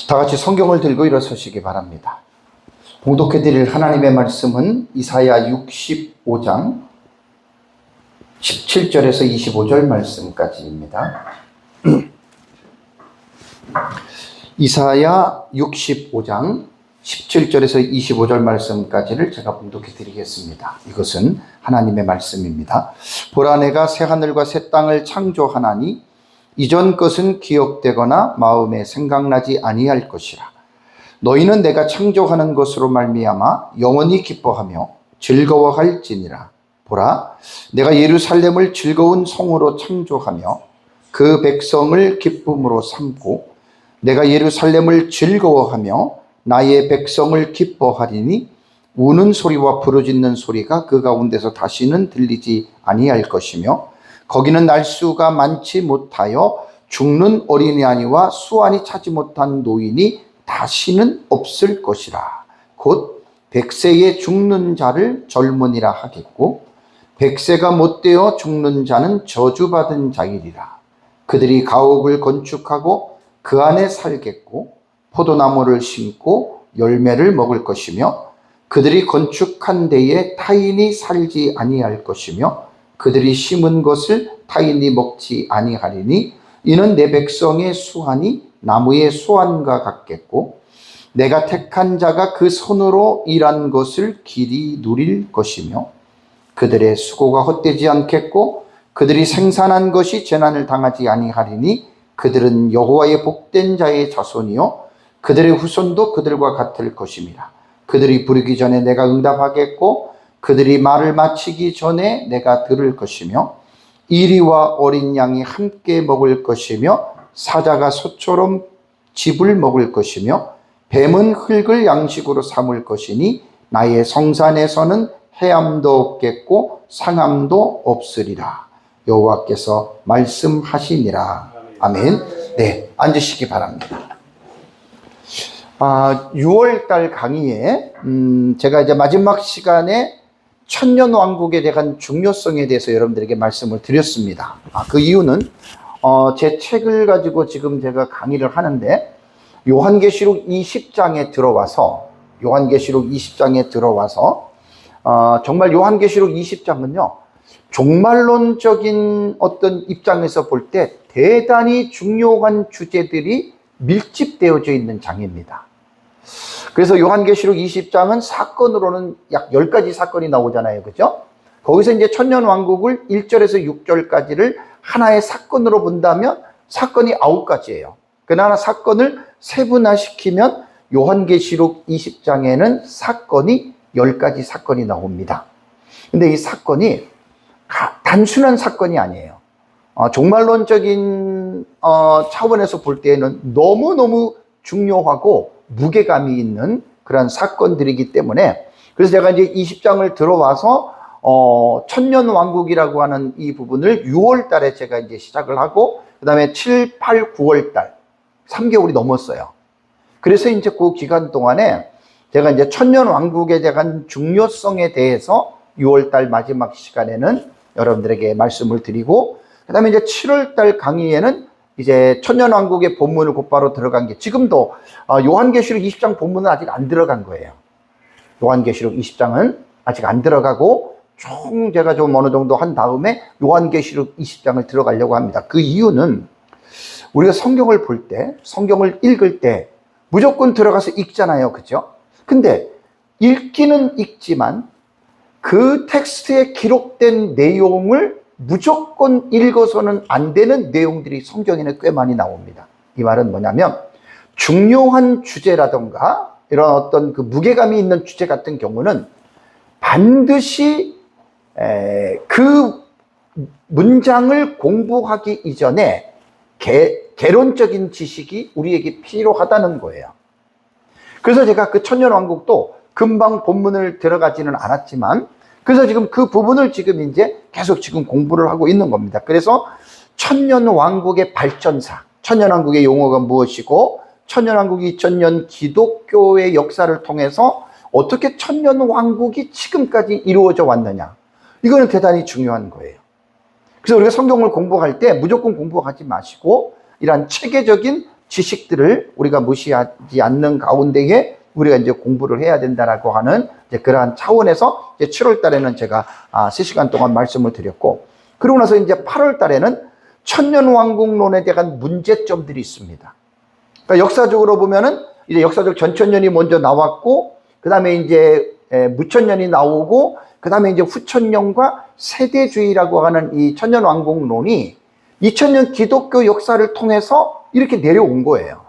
다 같이 성경을 들고 일어서시기 바랍니다. 봉독해 드릴 하나님의 말씀은 이사야 65장 17절에서 25절 말씀까지입니다. 이사야 65장 17절에서 25절 말씀까지를 제가 봉독해 드리겠습니다. 이것은 하나님의 말씀입니다. 보라, 내가 새하늘과 새 땅을 창조하나니 이전 것은 기억되거나 마음에 생각나지 아니할 것이라. 너희는 내가 창조하는 것으로 말미암아 영원히 기뻐하며 즐거워할지니라. 보라, 내가 예루살렘을 즐거운 성으로 창조하며 그 백성을 기쁨으로 삼고 내가 예루살렘을 즐거워하며 나의 백성을 기뻐하리니 우는 소리와 부르짖는 소리가 그 가운데서 다시는 들리지 아니할 것이며 거기는 날수가 많지 못하여 죽는 어린아이와 수완이 차지 못한 노인이 다시는 없을 것이라. 곧 100세에 죽는 자를 젊은이라 하겠고 100세가 못되어 죽는 자는 저주받은 자이리라. 그들이 가옥을 건축하고 그 안에 살겠고 포도나무를 심고 열매를 먹을 것이며 그들이 건축한 데에 타인이 살지 아니할 것이며 그들이 심은 것을 타인이 먹지 아니하리니 이는 내 백성의 수완이 나무의 수완과 같겠고 내가 택한 자가 그 손으로 일한 것을 길이 누릴 것이며 그들의 수고가 헛되지 않겠고 그들이 생산한 것이 재난을 당하지 아니하리니 그들은 여호와의 복된 자의 자손이요 그들의 후손도 그들과 같을 것임이라. 그들이 부르기 전에 내가 응답하겠고 그들이 말을 마치기 전에 내가 들을 것이며 이리와 어린 양이 함께 먹을 것이며 사자가 소처럼 즙을 먹을 것이며 뱀은 흙을 양식으로 삼을 것이니 나의 성산에서는 해함도 없겠고 상함도 없으리라. 여호와께서 말씀하시니라. 아멘. 네, 앉으시기 바랍니다. 6월달 강의에 제가 이제 마지막 시간에 천년왕국에 대한 중요성에 대해서 여러분들에게 말씀을 드렸습니다. 그 이유는 제 책을 가지고 지금 제가 강의를 하는데 요한계시록 20장에 들어와서 정말 요한계시록 20장은요 종말론적인 어떤 입장에서 볼 때 대단히 중요한 주제들이 밀집되어져 있는 장입니다. 그래서 요한계시록 20장은 사건으로는 약 10가지 사건이 나오잖아요. 그죠? 거기서 이제 천년왕국을 1절에서 6절까지를 하나의 사건으로 본다면 사건이 9가지예요. 그러나 사건을 세분화시키면 요한계시록 20장에는 사건이 10가지 사건이 나옵니다. 근데 이 사건이 단순한 사건이 아니에요. 종말론적인 차원에서 볼 때에는 너무너무 중요하고 무게감이 있는 그런 사건들이기 때문에 그래서 제가 이제 20장을 들어와서 천년왕국이라고 하는 이 부분을 6월 달에 제가 이제 시작을 하고 그 다음에 7, 8, 9월 달 3개월이 넘었어요. 그래서 이제 그 기간 동안에 제가 이제 천년왕국에 대한 중요성에 대해서 6월 달 마지막 시간에는 여러분들에게 말씀을 드리고 그 다음에 이제 7월 달 강의에는 이제 천년왕국의 본문을 곧바로 들어간 게 지금도 요한계시록 20장 본문은 아직 안 들어간 거예요. 요한계시록 20장은 아직 안 들어가고 총 제가 좀 어느 정도 한 다음에 요한계시록 20장을 들어가려고 합니다. 그 이유는 우리가 성경을 볼 때, 성경을 읽을 때 무조건 들어가서 읽잖아요. 그죠? 근데 읽기는 읽지만 그 텍스트에 기록된 내용을 무조건 읽어서는 안 되는 내용들이 성경에는 꽤 많이 나옵니다. 이 말은 뭐냐면 중요한 주제라던가 이런 어떤 그 무게감이 있는 주제 같은 경우는 반드시 그 문장을 공부하기 이전에 개론적인 지식이 우리에게 필요하다는 거예요. 그래서 제가 그 천년왕국도 금방 본문을 들어가지는 않았지만 그래서 지금 그 부분을 지금 이제 계속 지금 공부를 하고 있는 겁니다. 그래서 천년왕국의 발전사, 천년왕국의 용어가 무엇이고 천년왕국이 2000년 기독교의 역사를 통해서 어떻게 천년왕국이 지금까지 이루어져 왔느냐, 이거는 대단히 중요한 거예요. 그래서 우리가 성경을 공부할 때 무조건 공부하지 마시고 이러한 체계적인 지식들을 우리가 무시하지 않는 가운데에 우리가 이제 공부를 해야 된다라고 하는 이제 그러한 차원에서 이제 7월 달에는 제가 3시간 동안 말씀을 드렸고, 그러고 나서 이제 8월 달에는 천년왕국론에 대한 문제점들이 있습니다. 그러니까 역사적으로 보면은 이제 역사적 전천년이 먼저 나왔고, 그 다음에 이제 무천년이 나오고, 그 다음에 이제 후천년과 세대주의라고 하는 이 천년왕국론이 2000년 기독교 역사를 통해서 이렇게 내려온 거예요.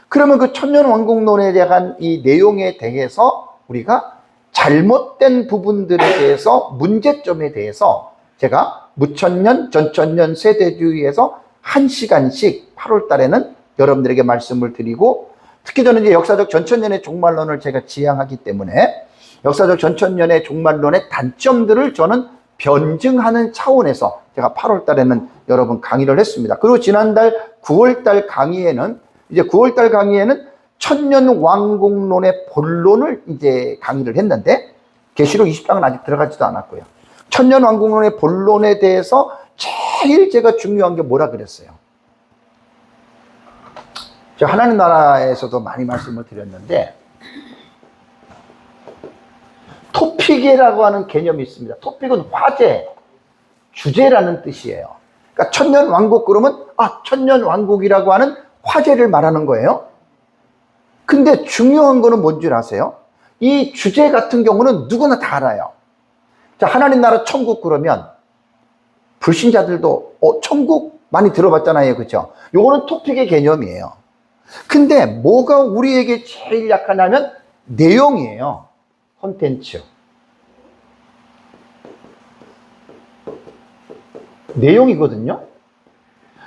그러면 그 천년왕국론에 대한 이 내용에 대해서 우리가 잘못된 부분들에 대해서, 문제점에 대해서 제가 무천년, 전천년, 세대주의에서 1시간씩 8월 달에는 여러분들에게 말씀을 드리고, 특히 저는 이제 역사적 전천년의 종말론을 제가 지향하기 때문에 역사적 전천년의 종말론의 단점들을 저는 변증하는 차원에서 제가 8월 달에는 여러분 강의를 했습니다. 그리고 지난달 9월 달 강의에는 천년왕국론의 본론을 이제 강의를 했는데, 계시록 20장은 아직 들어가지도 않았고요. 천년왕국론의 본론에 대해서 제일 제가 중요한 게 뭐라 그랬어요? 제가 하나님 나라에서도 많이 말씀을 드렸는데, 토픽이라고 하는 개념이 있습니다. 토픽은 화제, 주제라는 뜻이에요. 그러니까 천년왕국 그러면 천년왕국이라고 하는 화제를 말하는 거예요. 근데 중요한 거는 뭔 줄 아세요? 이 주제 같은 경우는 누구나 다 알아요. 자, 하나님 나라 천국 그러면 불신자들도 천국 많이 들어봤잖아요. 그렇죠? 요거는 토픽의 개념이에요. 근데 뭐가 우리에게 제일 약하냐면 내용이에요. 콘텐츠. 내용이거든요.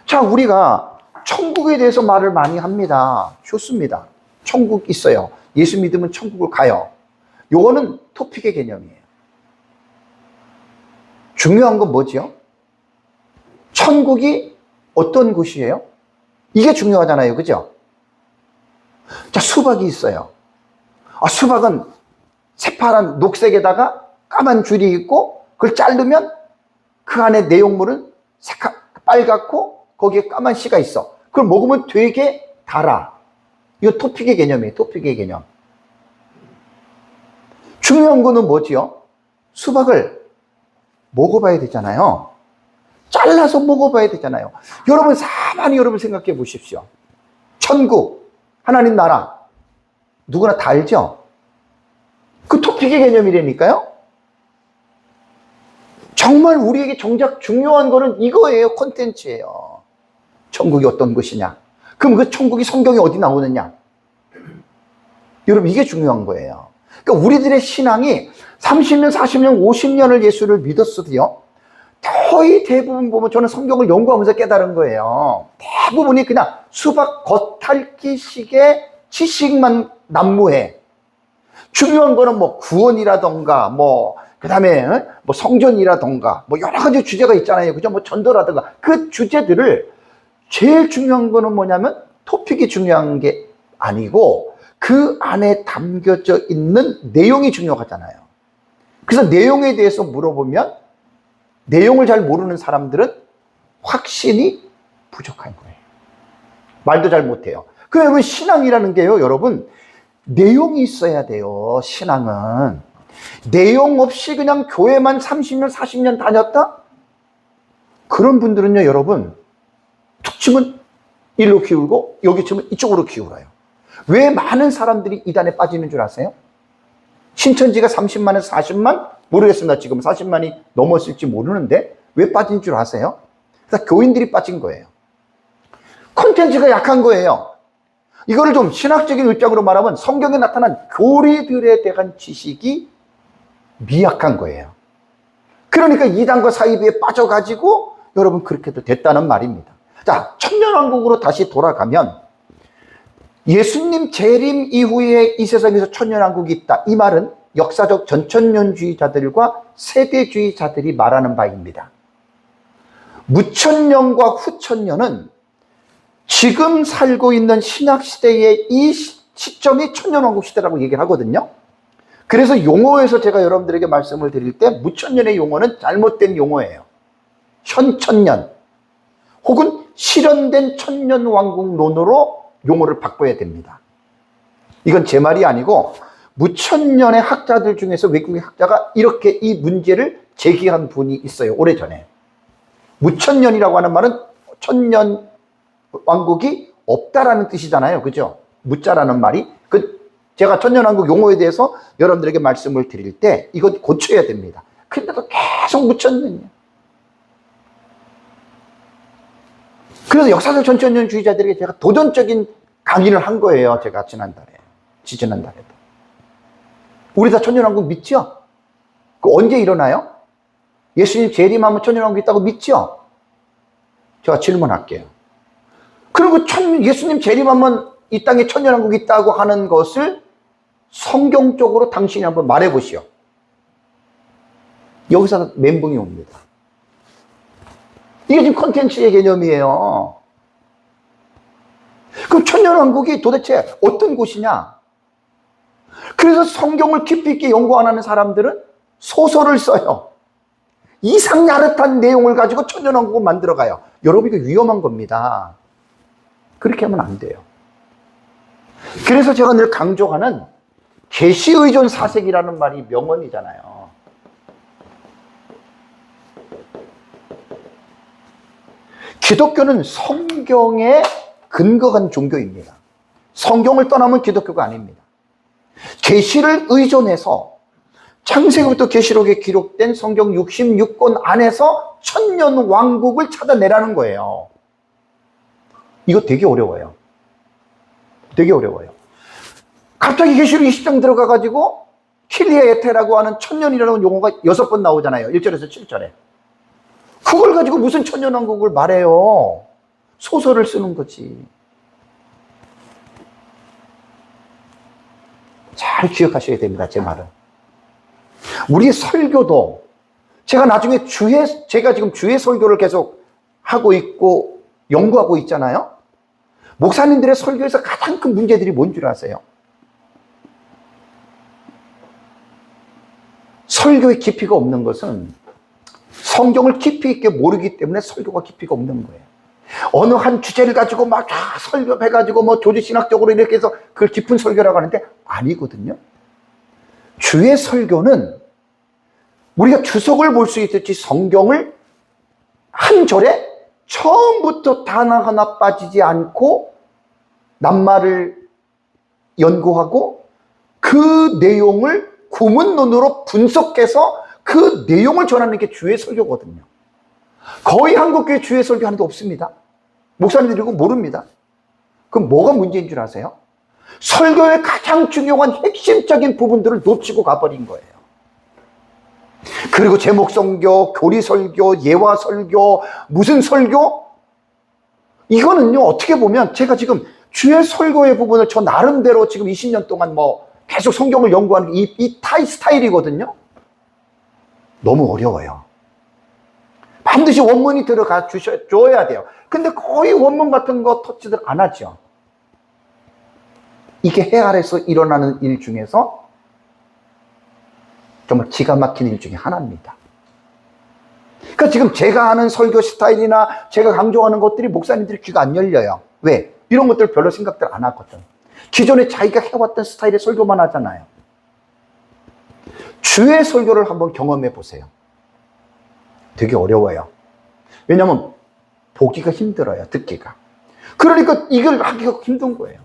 자, 우리가 천국에 대해서 말을 많이 합니다. 좋습니다. 천국 있어요. 예수 믿으면 천국을 가요. 요거는 토픽의 개념이에요. 중요한 건 뭐지요? 천국이 어떤 곳이에요? 이게 중요하잖아요. 그죠? 자, 수박이 있어요. 수박은 새파란 녹색에다가 까만 줄이 있고, 그걸 자르면 그 안에 내용물은 빨갛고 거기에 까만 씨가 있어. 그걸 먹으면 되게 달아. 이거 토픽의 개념이에요. 토픽의 개념. 중요한 거는 뭐지요? 수박을 먹어봐야 되잖아요. 잘라서 먹어봐야 되잖아요. 여러분 가만히 여러분 생각해 보십시오. 천국, 하나님 나라 누구나 다 알죠? 그 토픽의 개념이라니까요. 정말 우리에게 정작 중요한 거는 이거예요. 콘텐츠예요. 천국이 어떤 것이냐. 그럼 그 천국이 성경에 어디 나오느냐. 여러분 이게 중요한 거예요. 그러니까 우리들의 신앙이 30년, 40년, 50년을 예수를 믿었어도요, 거의 대부분 보면 저는 성경을 연구하면서 깨달은 거예요. 대부분이 그냥 수박 겉핥기식의 지식만 난무해. 중요한 거는 뭐 구원이라던가 그 다음에 뭐 성전이라던가 여러 가지 주제가 있잖아요. 그죠? 뭐 전도라던가 그 주제들을 제일 중요한 거는 뭐냐면 토픽이 중요한 게 아니고 그 안에 담겨져 있는 내용이 중요하잖아요. 그래서 내용에 대해서 물어보면 내용을 잘 모르는 사람들은 확신이 부족한 거예요. 말도 잘 못해요. 그러면 신앙이라는 게요, 여러분, 내용이 있어야 돼요. 신앙은 내용 없이 그냥 교회만 30년 40년 다녔다? 그런 분들은요, 여러분, 툭 치면 일로 기울고 여기 치면 이쪽으로 기울어요. 왜 많은 사람들이 이단에 빠지는 줄 아세요? 신천지가 30만에서 40만? 모르겠습니다. 지금 40만이 넘었을지 모르는데 왜 빠진 줄 아세요? 그래서 교인들이 빠진 거예요. 콘텐츠가 약한 거예요. 이거를 좀 신학적인 입장으로 말하면 성경에 나타난 교리들에 대한 지식이 미약한 거예요. 그러니까 이단과 사이비에 빠져가지고 여러분 그렇게도 됐다는 말입니다. 자, 천년왕국으로 다시 돌아가면 예수님 재림 이후에 이 세상에서 천년왕국이 있다. 이 말은 역사적 전천년주의자들과 세대주의자들이 말하는 바입니다. 무천년과 후천년은 지금 살고 있는 신약시대의 이 시점이 천년왕국 시대라고 얘기를 하거든요. 그래서 용어에서 제가 여러분들에게 말씀을 드릴 때 무천년의 용어는 잘못된 용어예요. 현천년 혹은 실현된 천년왕국론으로 용어를 바꿔야 됩니다. 이건 제 말이 아니고 무천년의 학자들 중에서 외국인 학자가 이렇게 이 문제를 제기한 분이 있어요. 오래전에. 무천년이라고 하는 말은 천년 왕국이 없다라는 뜻이잖아요. 그죠? 무자라는 말이. 제가 천년왕국 용어에 대해서 여러분들에게 말씀을 드릴 때 이거 고쳐야 됩니다. 근데도 계속 무천년이에요. 그래서 역사적 전천년주의자들에게 제가 도전적인 강의를 한 거예요. 제가 지지난달에도. 우리 다 천년왕국 믿죠? 언제 일어나요? 예수님 재림하면 천년왕국 있다고 믿죠? 제가 질문할게요. 그리고 예수님 재림하면 이 땅에 천년왕국이 있다고 하는 것을 성경적으로 당신이 한번 말해보시오. 여기서 멘붕이 옵니다. 이게 지금 컨텐츠의 개념이에요. 그럼 천년왕국이 도대체 어떤 곳이냐? 그래서 성경을 깊이 있게 연구 안 하는 사람들은 소설을 써요. 이상야릇한 내용을 가지고 천년왕국을 만들어가요. 여러분, 이거 위험한 겁니다. 그렇게 하면 안 돼요. 그래서 제가 늘 강조하는 계시의존 사색이라는 말이 명언이잖아요. 기독교는 성경에 근거한 종교입니다. 성경을 떠나면 기독교가 아닙니다. 계시를 의존해서 창세기부터 계시록에 기록된 성경 66권 안에서 천년 왕국을 찾아내라는 거예요. 이거 되게 어려워요. 되게 어려워요. 갑자기 계시록 20장 들어가가지고 킬리에테라고 하는 천년이라는 용어가 6번 나오잖아요. 1절에서 7절에. 그걸 가지고 무슨 천년왕국을 말해요. 소설을 쓰는 거지. 잘 기억하셔야 됩니다. 제 말은. 우리의 설교도 제가 나중에 제가 지금 주의 설교를 계속 하고 있고 연구하고 있잖아요. 목사님들의 설교에서 가장 큰 문제들이 뭔 줄 아세요? 설교의 깊이가 없는 것은 성경을 깊이 있게 모르기 때문에 설교가 깊이가 없는 거예요. 어느 한 주제를 가지고 막 설교해가지고 뭐 조지신학적으로 이렇게 해서 그걸 깊은 설교라고 하는데 아니거든요. 주의 설교는 우리가 주석을 볼 수 있듯이 성경을 한 절에 처음부터 단어 하나 빠지지 않고 낱말을 연구하고 그 내용을 구문론으로 분석해서 그 내용을 전하는 게 주의 설교거든요. 거의 한국교회 주의 설교 하는 데 없습니다. 목사님들이 그거 모릅니다. 그럼 뭐가 문제인 줄 아세요? 설교의 가장 중요한 핵심적인 부분들을 놓치고 가버린 거예요. 그리고 제목 설교, 교리 설교, 예화 설교, 무슨 설교? 이거는요, 어떻게 보면 제가 지금 주의 설교의 부분을 저 나름대로 지금 20년 동안 뭐 계속 성경을 연구하는 이 스타일이거든요. 너무 어려워요. 반드시 원문이 들어가 줘야 돼요. 근데 거의 원문 같은 거 터치들 안 하죠. 이게 해 아래서 일어나는 일 중에서 정말 기가 막힌 일 중에 하나입니다. 그러니까 지금 제가 하는 설교 스타일이나 제가 강조하는 것들이 목사님들이 귀가 안 열려요. 왜? 이런 것들 별로 생각들 안 하거든. 기존에 자기가 해왔던 스타일의 설교만 하잖아요. 주의 설교를 한번 경험해 보세요. 되게 어려워요. 왜냐하면 보기가 힘들어요. 듣기가. 그러니까 이걸 하기가 힘든 거예요.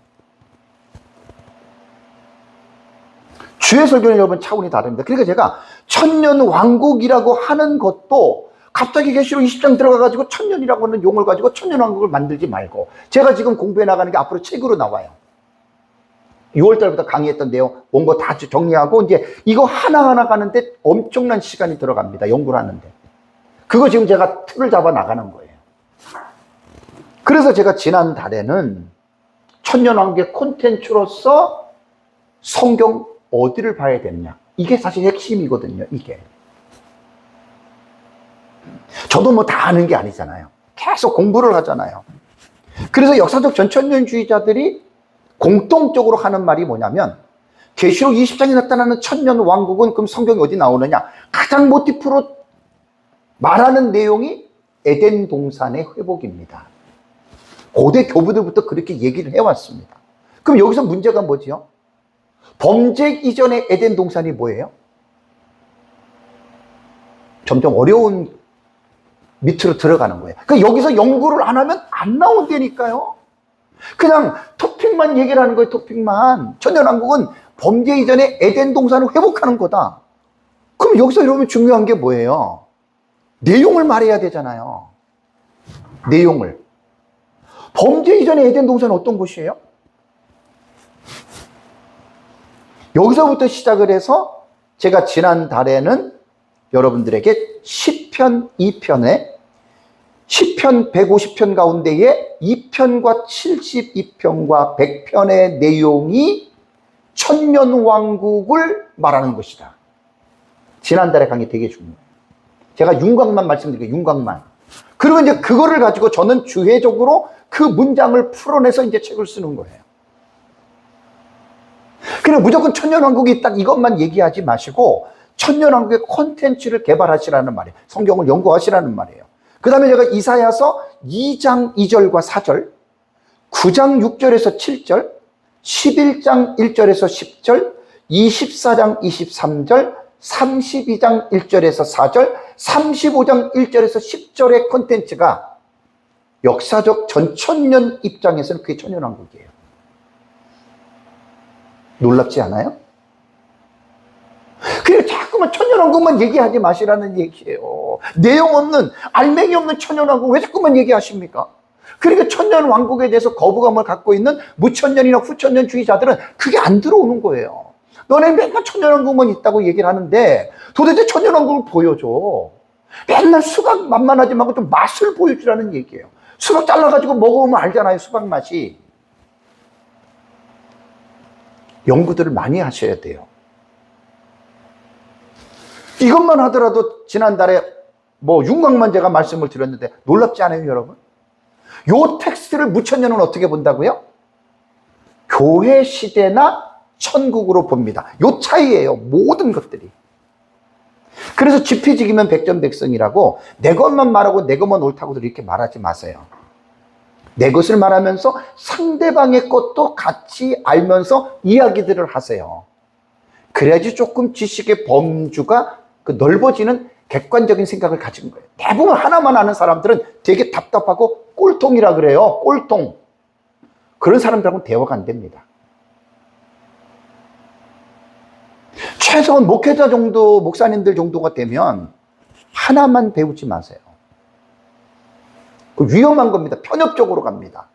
주의 설교는 여러분 차원이 다릅니다. 그러니까 제가 천년 왕국이라고 하는 것도 갑자기 계시록 20장 들어가가지고 천년이라고 하는 용어를 가지고 천년 왕국을 만들지 말고, 제가 지금 공부해 나가는 게 앞으로 책으로 나와요. 6월달부터 강의했던 내용 원고 다 정리하고 이제 이거 하나하나 가는데 엄청난 시간이 들어갑니다. 연구를 하는데. 그거 지금 제가 틀을 잡아 나가는 거예요. 그래서 제가 지난달에는 천년왕국의 콘텐츠로서 성경 어디를 봐야 되느냐, 이게 사실 핵심이거든요. 이게 저도 뭐 다 아는 게 아니잖아요. 계속 공부를 하잖아요. 그래서 역사적 전천년주의자들이 공통적으로 하는 말이 뭐냐면, 계시록 20장에 나타나는 천년 왕국은 그럼 성경이 어디 나오느냐, 가장 모티프로 말하는 내용이 에덴 동산의 회복입니다. 고대 교부들부터 그렇게 얘기를 해왔습니다. 그럼 여기서 문제가 뭐지요? 범죄 이전의 에덴 동산이 뭐예요? 점점 어려운 밑으로 들어가는 거예요. 그러니까 여기서 연구를 안 하면 안 나온다니까요. 그냥 토픽만 얘기를 하는 거예요. 토픽만. 천년왕국은 범죄 이전의 에덴 동산을 회복하는 거다. 그럼 여기서 여러분 중요한 게 뭐예요? 내용을 말해야 되잖아요. 내용을. 범죄 이전의 에덴 동산은 어떤 곳이에요? 여기서부터 시작을 해서 제가 지난달에는 여러분들에게 시편 2편에 시편 150편 가운데에 2편과 72편과 100편의 내용이 천년왕국을 말하는 것이다. 지난달에 강의 되게 중요해요. 제가 윤곽만 말씀드릴게요. 윤곽만. 그리고 이제 그거를 가지고 저는 주회적으로 그 문장을 풀어내서 이제 책을 쓰는 거예요. 그냥 무조건 천년왕국이 딱 이것만 얘기하지 마시고 천년왕국의 콘텐츠를 개발하시라는 말이에요. 성경을 연구하시라는 말이에요. 그 다음에 제가 이사야서 2장 2절과 4절, 9장 6절에서 7절, 11장 1절에서 10절, 24장 23절, 32장 1절에서 4절, 35장 1절에서 10절의 콘텐츠가 역사적 전천년 입장에서는 그게 천년왕국이에요. 놀랍지 않아요? 그래 자꾸만 천년왕국만 얘기하지 마시라는 얘기예요. 내용 없는 알맹이 없는 천년왕국 왜 자꾸만 얘기하십니까? 그러니까 천년왕국에 대해서 거부감을 갖고 있는 무천년이나 후천년주의자들은 그게 안 들어오는 거예요. 너네 맨날 천년왕국만 있다고 얘기를 하는데 도대체 천년왕국을 보여줘. 맨날 수박 맛만 하지 말고 좀 맛을 보여주라는 얘기예요. 수박 잘라가지고 먹어보면 알잖아요. 수박 맛이. 연구들을 많이 하셔야 돼요. 이것만 하더라도 지난달에 윤곽만 제가 말씀을 드렸는데 놀랍지 않아요, 여러분? 요 텍스트를 무천년은 어떻게 본다고요? 교회 시대나 천국으로 봅니다. 요 차이예요, 모든 것들이. 그래서 지피지기면 백전백승이라고 내 것만 말하고 내 것만 옳다고 이렇게 말하지 마세요. 내 것을 말하면서 상대방의 것도 같이 알면서 이야기들을 하세요. 그래야지 조금 지식의 범주가 넓어지는 객관적인 생각을 가진 거예요. 대부분 하나만 아는 사람들은 되게 답답하고 꼴통이라 그래요. 꼴통. 그런 사람들하고는 대화가 안 됩니다. 최소한 목회자 정도, 목사님들 정도가 되면 하나만 배우지 마세요. 위험한 겁니다. 편협적으로 갑니다.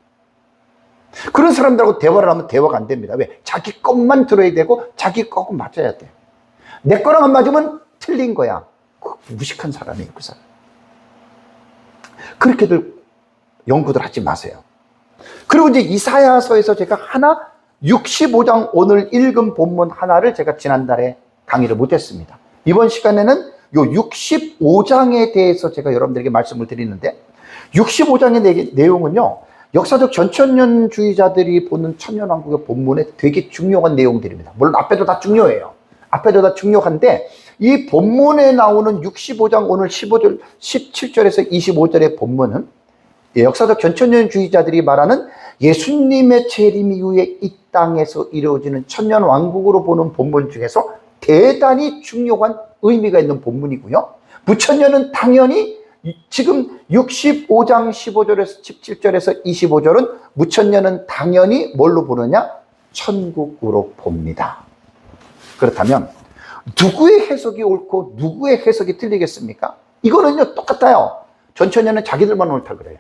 그런 사람들하고 대화를 하면 대화가 안 됩니다. 왜? 자기 것만 들어야 되고 자기 거하고 맞아야 돼. 내 거랑 안 맞으면 틀린 거야. 무식한 사람이에요, 그 사람. 그렇게들 연구들 하지 마세요. 그리고 이제 이사야서에서 제가 65장 오늘 읽은 본문 하나를 제가 지난달에 강의를 못했습니다. 이번 시간에는 요 65장에 대해서 제가 여러분들에게 말씀을 드리는데 65장의 내용은요, 역사적 전천년주의자들이 보는 천년왕국의 본문에 되게 중요한 내용들입니다. 물론 앞에도 다 중요해요. 앞에도 다 중요한데 이 본문에 나오는 65장 오늘 15절, 17절에서 25절의 본문은 역사적 전천년주의자들이 말하는 예수님의 재림 이후에 이 땅에서 이루어지는 천년왕국으로 보는 본문 중에서 대단히 중요한 의미가 있는 본문이고요. 무천년은 당연히 지금 65장 15절에서 17절에서 25절은 무천년은 당연히 뭘로 보느냐? 천국으로 봅니다. 그렇다면 누구의 해석이 옳고 누구의 해석이 틀리겠습니까? 이거는요 똑같아요. 전천년은 자기들만 옳다 그래요.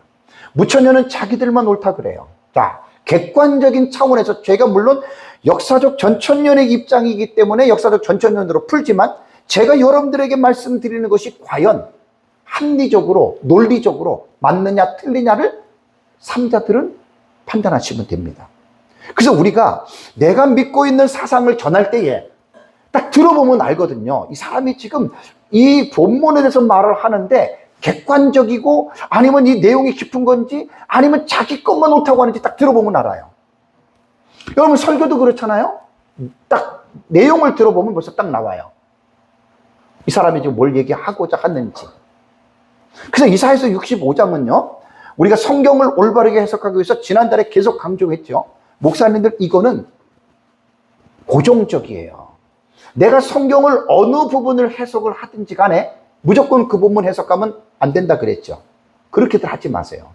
무천년은 자기들만 옳다 그래요. 자, 객관적인 차원에서 제가 물론 역사적 전천년의 입장이기 때문에 역사적 전천년으로 풀지만 제가 여러분들에게 말씀드리는 것이 과연 합리적으로 논리적으로 맞느냐 틀리냐를 삼자들은 판단하시면 됩니다. 그래서 우리가 내가 믿고 있는 사상을 전할 때에 딱 들어보면 알거든요. 이 사람이 지금 이 본문에 대해서 말을 하는데 객관적이고 아니면 이 내용이 깊은 건지 아니면 자기 것만 옳다고 하는지 딱 들어보면 알아요. 여러분 설교도 그렇잖아요. 딱 내용을 들어보면 벌써 딱 나와요. 이 사람이 지금 뭘 얘기하고자 하는지. 그래서 이사야서 65장은요 우리가 성경을 올바르게 해석하기 위해서 지난달에 계속 강조했죠. 목사님들, 이거는 고정적이에요. 내가 성경을 어느 부분을 해석을 하든지 간에 무조건 그 부분 해석하면 안 된다 그랬죠. 그렇게들 하지 마세요.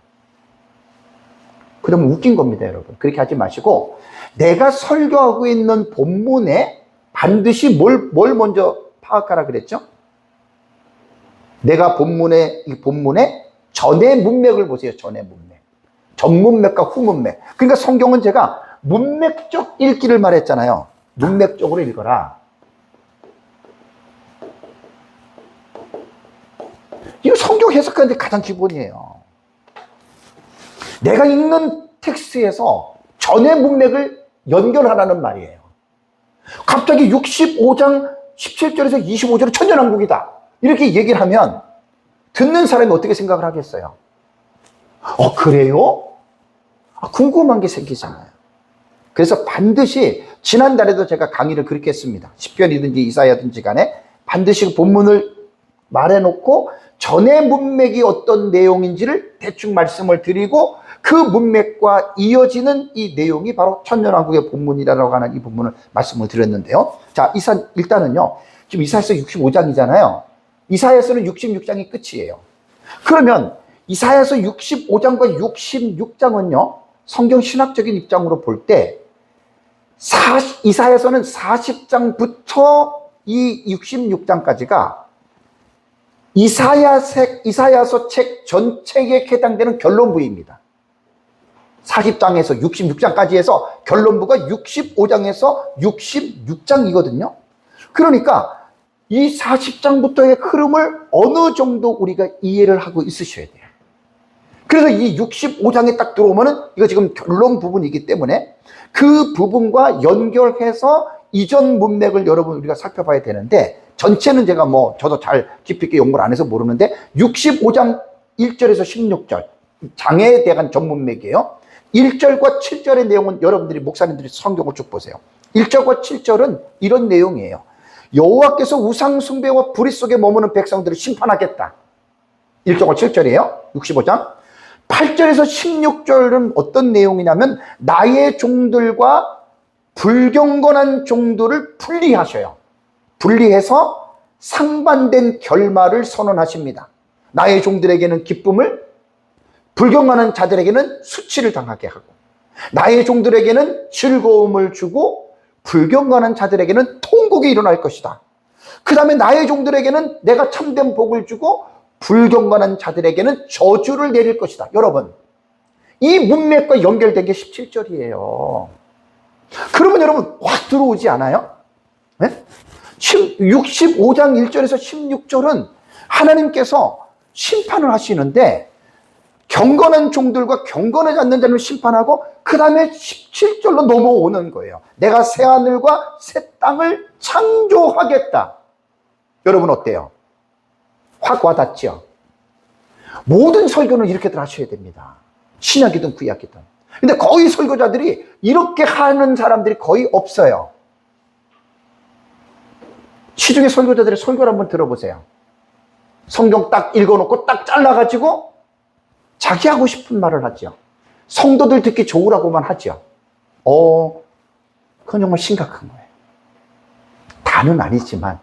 그러면 웃긴 겁니다, 여러분. 그렇게 하지 마시고, 내가 설교하고 있는 본문에 반드시 뭘 먼저 파악하라 그랬죠? 내가 이 본문에 전의 문맥을 보세요. 전의 문맥. 전문맥과 후문맥. 그러니까 성경은 제가 문맥적 읽기를 말했잖아요. 문맥적으로 읽어라. 이거 성경 해석하는데 가장 기본이에요. 내가 읽는 텍스트에서 전의 문맥을 연결하라는 말이에요. 갑자기 65장 17절에서 25절은 천년왕국이다, 이렇게 얘기를 하면 듣는 사람이 어떻게 생각을 하겠어요? 그래요? 궁금한 게 생기잖아요. 그래서 반드시 지난달에도 제가 강의를 그렇게 했습니다. 시편이든지 이사야든지 간에 반드시 본문을 말해놓고 전의 문맥이 어떤 내용인지를 대충 말씀을 드리고, 그 문맥과 이어지는 이 내용이 바로 천년왕국의 본문이라고 하는 이 본문을 말씀을 드렸는데요. 자, 일단은요, 지금 이사야서 65장이잖아요. 이사야서는 66장이 끝이에요. 그러면 이사야서 65장과 66장은요, 성경 신학적인 입장으로 볼 때 이사야서는 40장부터 이 66장까지가 이사야서 책 전체에 해당되는 결론부입니다. 40장에서 66장까지 해서 결론부가 65장에서 66장이거든요. 그러니까 이 40장부터의 흐름을 어느 정도 우리가 이해를 하고 있으셔야 돼요. 그래서 이 65장에 딱 들어오면은 이거 지금 결론 부분이기 때문에 그 부분과 연결해서 이전 문맥을 여러분 우리가 살펴봐야 되는데, 전체는 제가 저도 잘 깊이 있게 연구를 안 해서 모르는데 65장 1절에서 16절 장애에 대한 전문맥이에요. 1절과 7절의 내용은 여러분들이 목사님들이 성경을 쭉 보세요. 1절과 7절은 이런 내용이에요. 여호와께서 우상 숭배와 불의 속에 머무는 백성들을 심판하겠다. 1절과 7절이에요. 65장. 8절에서 16절은 어떤 내용이냐면 나의 종들과 불경건한 종들을 분리하셔요. 분리해서 상반된 결말을 선언하십니다. 나의 종들에게는 기쁨을, 불경건한 자들에게는 수치를 당하게 하고, 나의 종들에게는 즐거움을 주고 불경건한 자들에게는 통곡이 일어날 것이다. 그 다음에 나의 종들에게는 내가 참된 복을 주고 불경건한 자들에게는 저주를 내릴 것이다. 여러분, 이 문맥과 연결된 게 17절이에요. 그러면 여러분 확 들어오지 않아요? 네? 65장 1절에서 16절은 하나님께서 심판을 하시는데 경건한 종들과 경건하지 않는 자를 심판하고, 그 다음에 17절로 넘어오는 거예요. 내가 새하늘과 새 땅을 창조하겠다. 여러분 어때요? 확 와닿죠? 모든 설교는 이렇게들 하셔야 됩니다. 신약이든 구약이든. 근데 거의 설교자들이 이렇게 하는 사람들이 거의 없어요. 시중에 설교자들의 설교를 한번 들어보세요. 성경 딱 읽어놓고 딱 잘라가지고 자기 하고 싶은 말을 하죠. 성도들 듣기 좋으라고만 하죠. 그건 정말 심각한 거예요. 다는 아니지만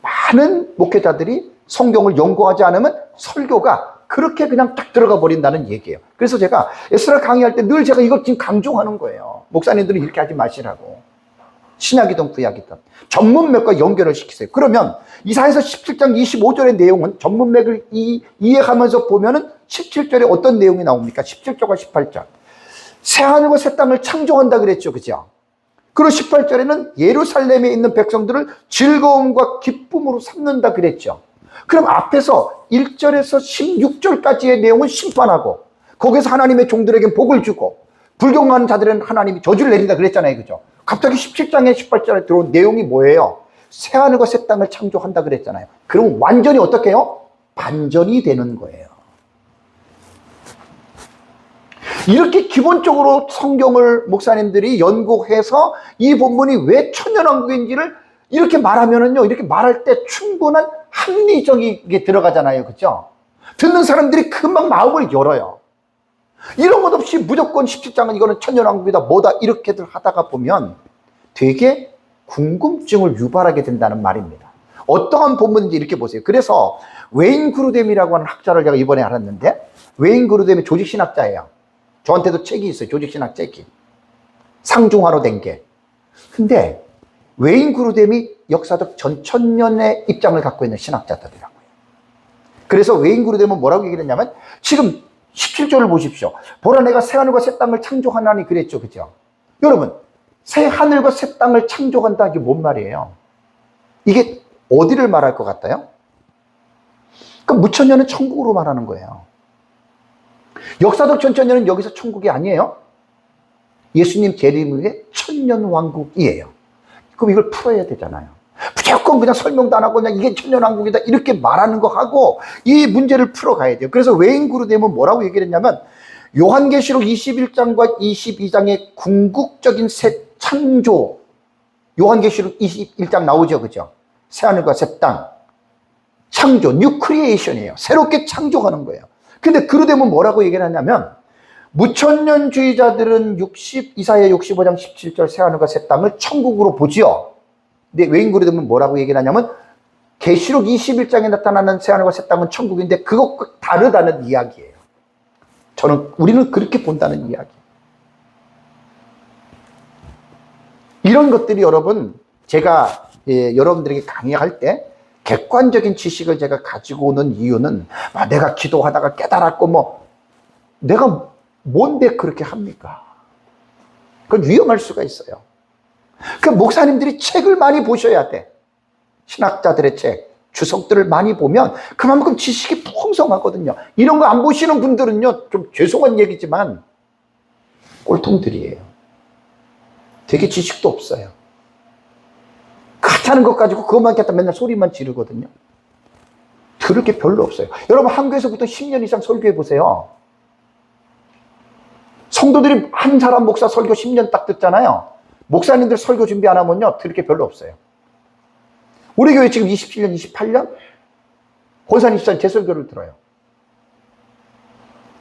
많은 목회자들이 성경을 연구하지 않으면 설교가 그렇게 그냥 딱 들어가 버린다는 얘기예요. 그래서 제가 에스라 강의할 때 늘 제가 이걸 지금 강조하는 거예요. 목사님들은 이렇게 하지 마시라고. 신약이든 구약이든 전문맥과 연결을 시키세요. 그러면 이사야서 17장 25절의 내용은 전문맥을 이해하면서 보면은 17절에 어떤 내용이 나옵니까? 17절과 18절. 새하늘과 새 땅을 창조한다 그랬죠. 그죠? 그리고 18절에는 예루살렘에 있는 백성들을 즐거움과 기쁨으로 삼는다 그랬죠. 그럼 앞에서 1절에서 16절까지의 내용은 심판하고, 거기서 하나님의 종들에게 복을 주고 불경건한 자들은 하나님이 저주를 내린다 그랬잖아요. 그죠? 갑자기 17장에 18절에 들어온 내용이 뭐예요? 새하늘과 새 땅을 창조한다 그랬잖아요. 그럼 완전히 어떻게 해요? 반전이 되는 거예요. 이렇게 기본적으로 성경을 목사님들이 연구해서 이 본문이 왜 천년왕국인지를 이렇게 말하면은요, 이렇게 말할 때 충분한 합리적인 게 들어가잖아요. 그죠? 듣는 사람들이 금방 마음을 열어요. 이런 것 없이 무조건 17장은 이거는 천년왕국이다 뭐다 이렇게들 하다가 보면 되게 궁금증을 유발하게 된다는 말입니다. 어떠한 본문인지 이렇게 보세요. 그래서 웨인 그루뎀이라고 하는 학자를 제가 이번에 알았는데, 웨인 그루뎀이 조직신학자예요. 저한테도 책이 있어요. 조직신학 책이. 상중하로 된 게. 근데 웨인 그루뎀이 역사적 전천년의 입장을 갖고 있는 신학자들이라고요. 그래서 웨인 그루뎀은 뭐라고 얘기를 했냐면, 지금 17절을 보십시오. 보라 내가 새하늘과 새 땅을 창조하나니 그랬죠. 그죠? 여러분, 새 하늘과 새 땅을 창조한다, 이게 뭔 말이에요? 이게 어디를 말할 것 같아요? 그러니까 무천년은 천국으로 말하는 거예요. 역사적 전천년은 여기서 천국이 아니에요. 예수님 재림 후에 천년왕국이에요. 그럼 이걸 풀어야 되잖아요. 무조건 그냥 설명도 안 하고 그냥 이게 천년왕국이다 이렇게 말하는 거 하고 이 문제를 풀어가야 돼요. 그래서 웨인 그루뎀은 뭐라고 얘기를 했냐면, 요한계시록 21장과 22장의 궁극적인 새 창조, 요한계시록 21장 나오죠. 그죠? 새하늘과 새 땅. 창조, 뉴 크리에이션이에요. 새롭게 창조하는 거예요. 근데 그루뎀은 뭐라고 얘기를 하냐면, 무천년주의자들은 이사야 65장 17절 새하늘과 새 땅을 천국으로 보지요. 근데 웨인 그루뎀은 뭐라고 얘기를 하냐면, 계시록 21장에 나타나는 새하늘과 새 땅은 천국인데 그것과 다르다는 이야기예요. 우리는 그렇게 본다는 이야기. 이런 것들이 여러분, 제가 여러분들에게 강의할 때 객관적인 지식을 제가 가지고 오는 이유는, 내가 기도하다가 깨달았고 내가 뭔데 그렇게 합니까? 그건 위험할 수가 있어요. 그 목사님들이 책을 많이 보셔야 돼. 신학자들의 책, 주석들을 많이 보면 그만큼 지식이 풍성하거든요. 이런 거 안 보시는 분들은요, 좀 죄송한 얘기지만 꼴통들이에요. 되게 지식도 없어요. 하는 것 가지고 그것만 갖다 맨날 소리만 지르거든요. 들을 게 별로 없어요. 여러분, 한국에서부터 10년 이상 설교해 보세요. 성도들이 한 사람 목사 설교 10년 딱 듣잖아요. 목사님들 설교 준비 안 하면요, 들을 게 별로 없어요. 우리 교회 지금 27년, 28년? 권사님 24년 제 설교를 들어요.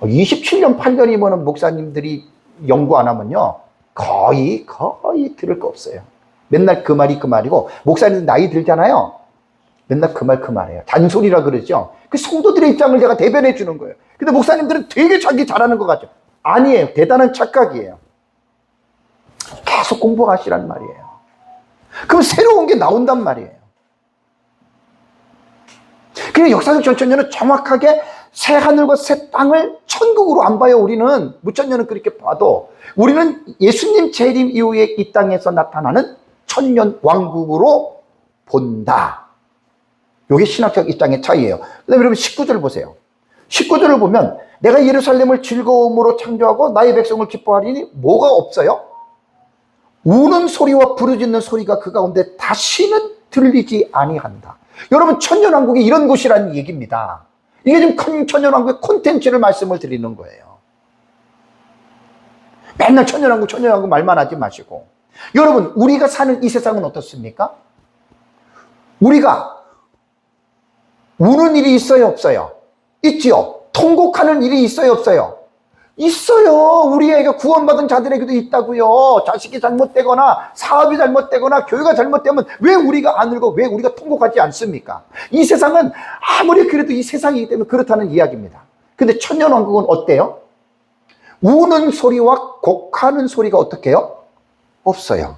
27년, 8년이면 목사님들이 연구 안 하면요, 거의 들을 거 없어요. 맨날 그 말이 그 말이고, 목사님들 나이 들잖아요. 맨날 그 말이에요. 잔소리라 그러죠. 그 성도들의 입장을 제가 대변해 주는 거예요. 근데 목사님들은 되게 자기 잘하는 것 같죠. 아니에요. 대단한 착각이에요. 계속 공부하시란 말이에요. 그럼 새로운 게 나온단 말이에요. 그냥 역사적 전천년은 정확하게 새 하늘과 새 땅을 천국으로 안 봐요. 우리는 무천년은 그렇게 봐도 우리는 예수님 재림 이후에 이 땅에서 나타나는 천년 왕국으로 본다. 이게 신학적 입장의 차이예요. 그 다음에 여러분 19절 보세요. 19절을 보면, 내가 예루살렘을 즐거움으로 창조하고 나의 백성을 기뻐하리니 뭐가 없어요? 우는 소리와 부르짖는 소리가 그 가운데 다시는 들리지 아니한다. 여러분, 천년왕국이 이런 곳이라는 얘기입니다. 이게 지금 천년왕국의 콘텐츠를 말씀을 드리는 거예요. 맨날 천년왕국 말만 하지 마시고. 여러분, 우리가 사는 이 세상은 어떻습니까? 우리가 우는 일이 있어요, 없어요? 있지요. 통곡하는 일이 있어요, 없어요? 있어요. 우리에게 구원받은 자들에게도 있다고요. 자식이 잘못되거나 사업이 잘못되거나 교회가 잘못되면 왜 우리가 안 울고 왜 우리가 통곡하지 않습니까? 이 세상은 아무리 그래도 이 세상이기 때문에 그렇다는 이야기입니다. 근데 천년왕국은 어때요? 우는 소리와 곡하는 소리가 어떻게 해요? 없어요.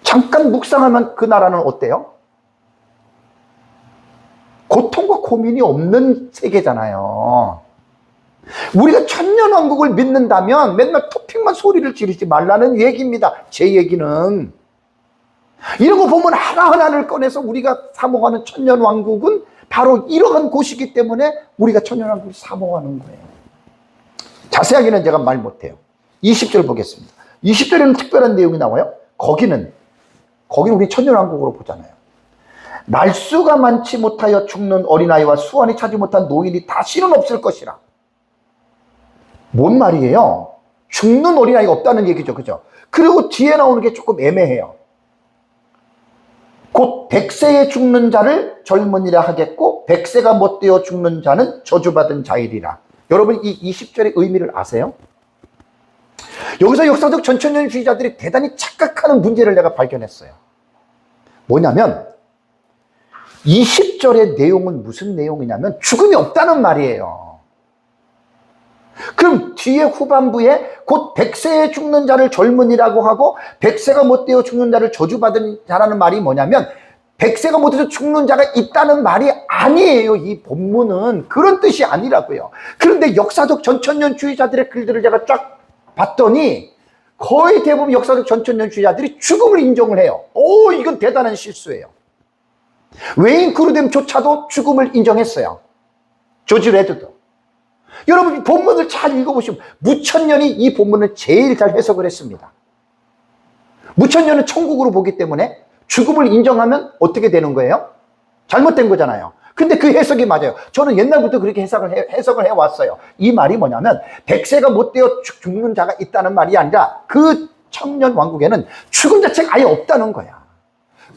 잠깐 묵상하면 그 나라는 어때요? 고통과 고민이 없는 세계잖아요. 우리가 천년왕국을 믿는다면 맨날 토픽만 소리를 지르지 말라는 얘기입니다. 제 얘기는. 이런 거 보면 하나하나를 꺼내서 우리가 사모하는 천년왕국은 바로 이러한 곳이기 때문에 우리가 천년왕국을 사모하는 거예요. 자세하게는 제가 말 못해요. 20절 보겠습니다. 20절에는 특별한 내용이 나와요. 거기는 우리 천년왕국으로 보잖아요. 날수가 많지 못하여 죽는 어린아이와 수완이 차지 못한 노인이 다시는 없을 것이라. 뭔 말이에요? 죽는 어린아이가 없다는 얘기죠. 그죠? 그리고 뒤에 나오는 게 조금 애매해요. 곧 100세에 죽는 자를 젊은이라 하겠고 100세가 못되어 죽는 자는 저주받은 자이리라. 여러분 이 20절의 의미를 아세요? 여기서 역사적 전천년주의자들이 대단히 착각하는 문제를 내가 발견했어요. 뭐냐면 20절의 내용은 무슨 내용이냐면 죽음이 없다는 말이에요. 그럼 뒤에 후반부에 곧 100세에 죽는 자를 젊은이라고 하고 100세가 못되어 죽는 자를 저주받은 자라는 말이 뭐냐면 100세가 못해서 죽는 자가 있다는 말이 아니에요. 이 본문은 그런 뜻이 아니라고요. 그런데 역사적 전천년주의자들의 글들을 제가 쫙 봤더니 거의 대부분 역사적 전천년주의자들이 죽음을 인정을 해요. 오, 이건 대단한 실수예요. 웨인 크루뎀조차도 죽음을 인정했어요. 조지 레드도. 여러분 본문을 잘 읽어보시면 무천년이 이 본문을 제일 잘 해석을 했습니다. 무천년은 천국으로 보기 때문에 죽음을 인정하면 어떻게 되는 거예요? 잘못된 거잖아요. 근데 그 해석이 맞아요. 저는 옛날부터 그렇게 해석을 해왔어요. 이 말이 뭐냐면 100세가 못되어 죽는 자가 있다는 말이 아니라 그 천년 왕국에는 죽음 자체가 아예 없다는 거야.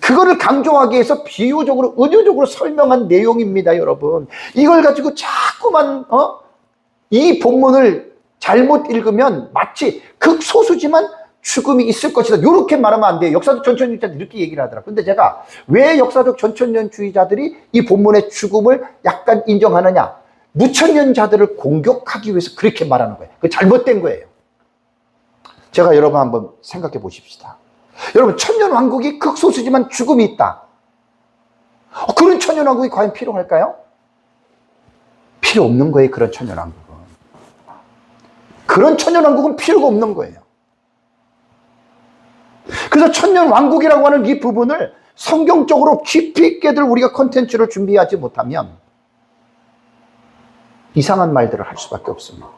그거를 강조하기 위해서 비유적으로 은유적으로 설명한 내용입니다. 여러분 이걸 가지고 자꾸만 이 본문을 잘못 읽으면 마치 극소수지만 죽음이 있을 것이다 이렇게 말하면 안 돼요. 역사적 전천년주의자들이 이렇게 얘기를 하더라고요. 근데 제가 왜 역사적 전천년주의자들이 이 본문의 죽음을 약간 인정하느냐, 무천년자들을 공격하기 위해서 그렇게 말하는 거예요. 그게 잘못된 거예요. 제가 여러분 한번 생각해 보십시다. 여러분 천년왕국이 극소수지만 죽음이 있다. 그런 천년왕국이 과연 필요할까요? 필요 없는 거예요. 그런 천년왕국은. 그런 천년왕국은 필요가 없는 거예요. 그래서 천년왕국이라고 하는 이 부분을 성경적으로 깊이 있게들 우리가 콘텐츠를 준비하지 못하면 이상한 말들을 할 수밖에 없습니다.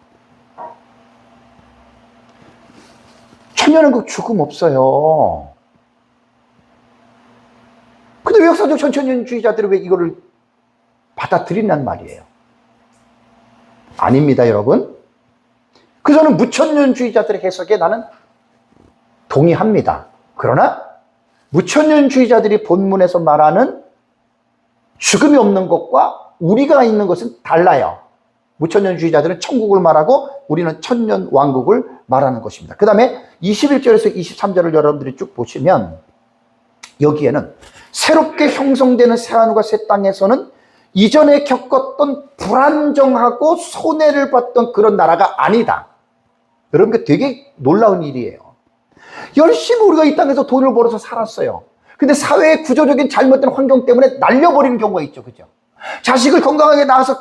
천년왕국 죽음 없어요. 근데 왜 역사적 전천년주의자들이 왜 이거를 받아들이란 말이에요? 아닙니다, 여러분. 그래서 저는 무천년주의자들의 해석에 나는 동의합니다. 그러나 무천년주의자들이 본문에서 말하는 죽음이 없는 것과 우리가 있는 것은 달라요. 무천년주의자들은 천국을 말하고 우리는 천년왕국을 말하는 것입니다. 그 다음에 21절에서 23절을 여러분들이 쭉 보시면 여기에는 새롭게 형성되는 새하늘과 새 땅에서는 이전에 겪었던 불안정하고 손해를 봤던 그런 나라가 아니다. 여러분 그 되게 놀라운 일이에요. 열심히 우리가 이 땅에서 돈을 벌어서 살았어요. 근데 사회의 구조적인 잘못된 환경 때문에 날려버리는 경우가 있죠. 그죠? 자식을 건강하게 낳아서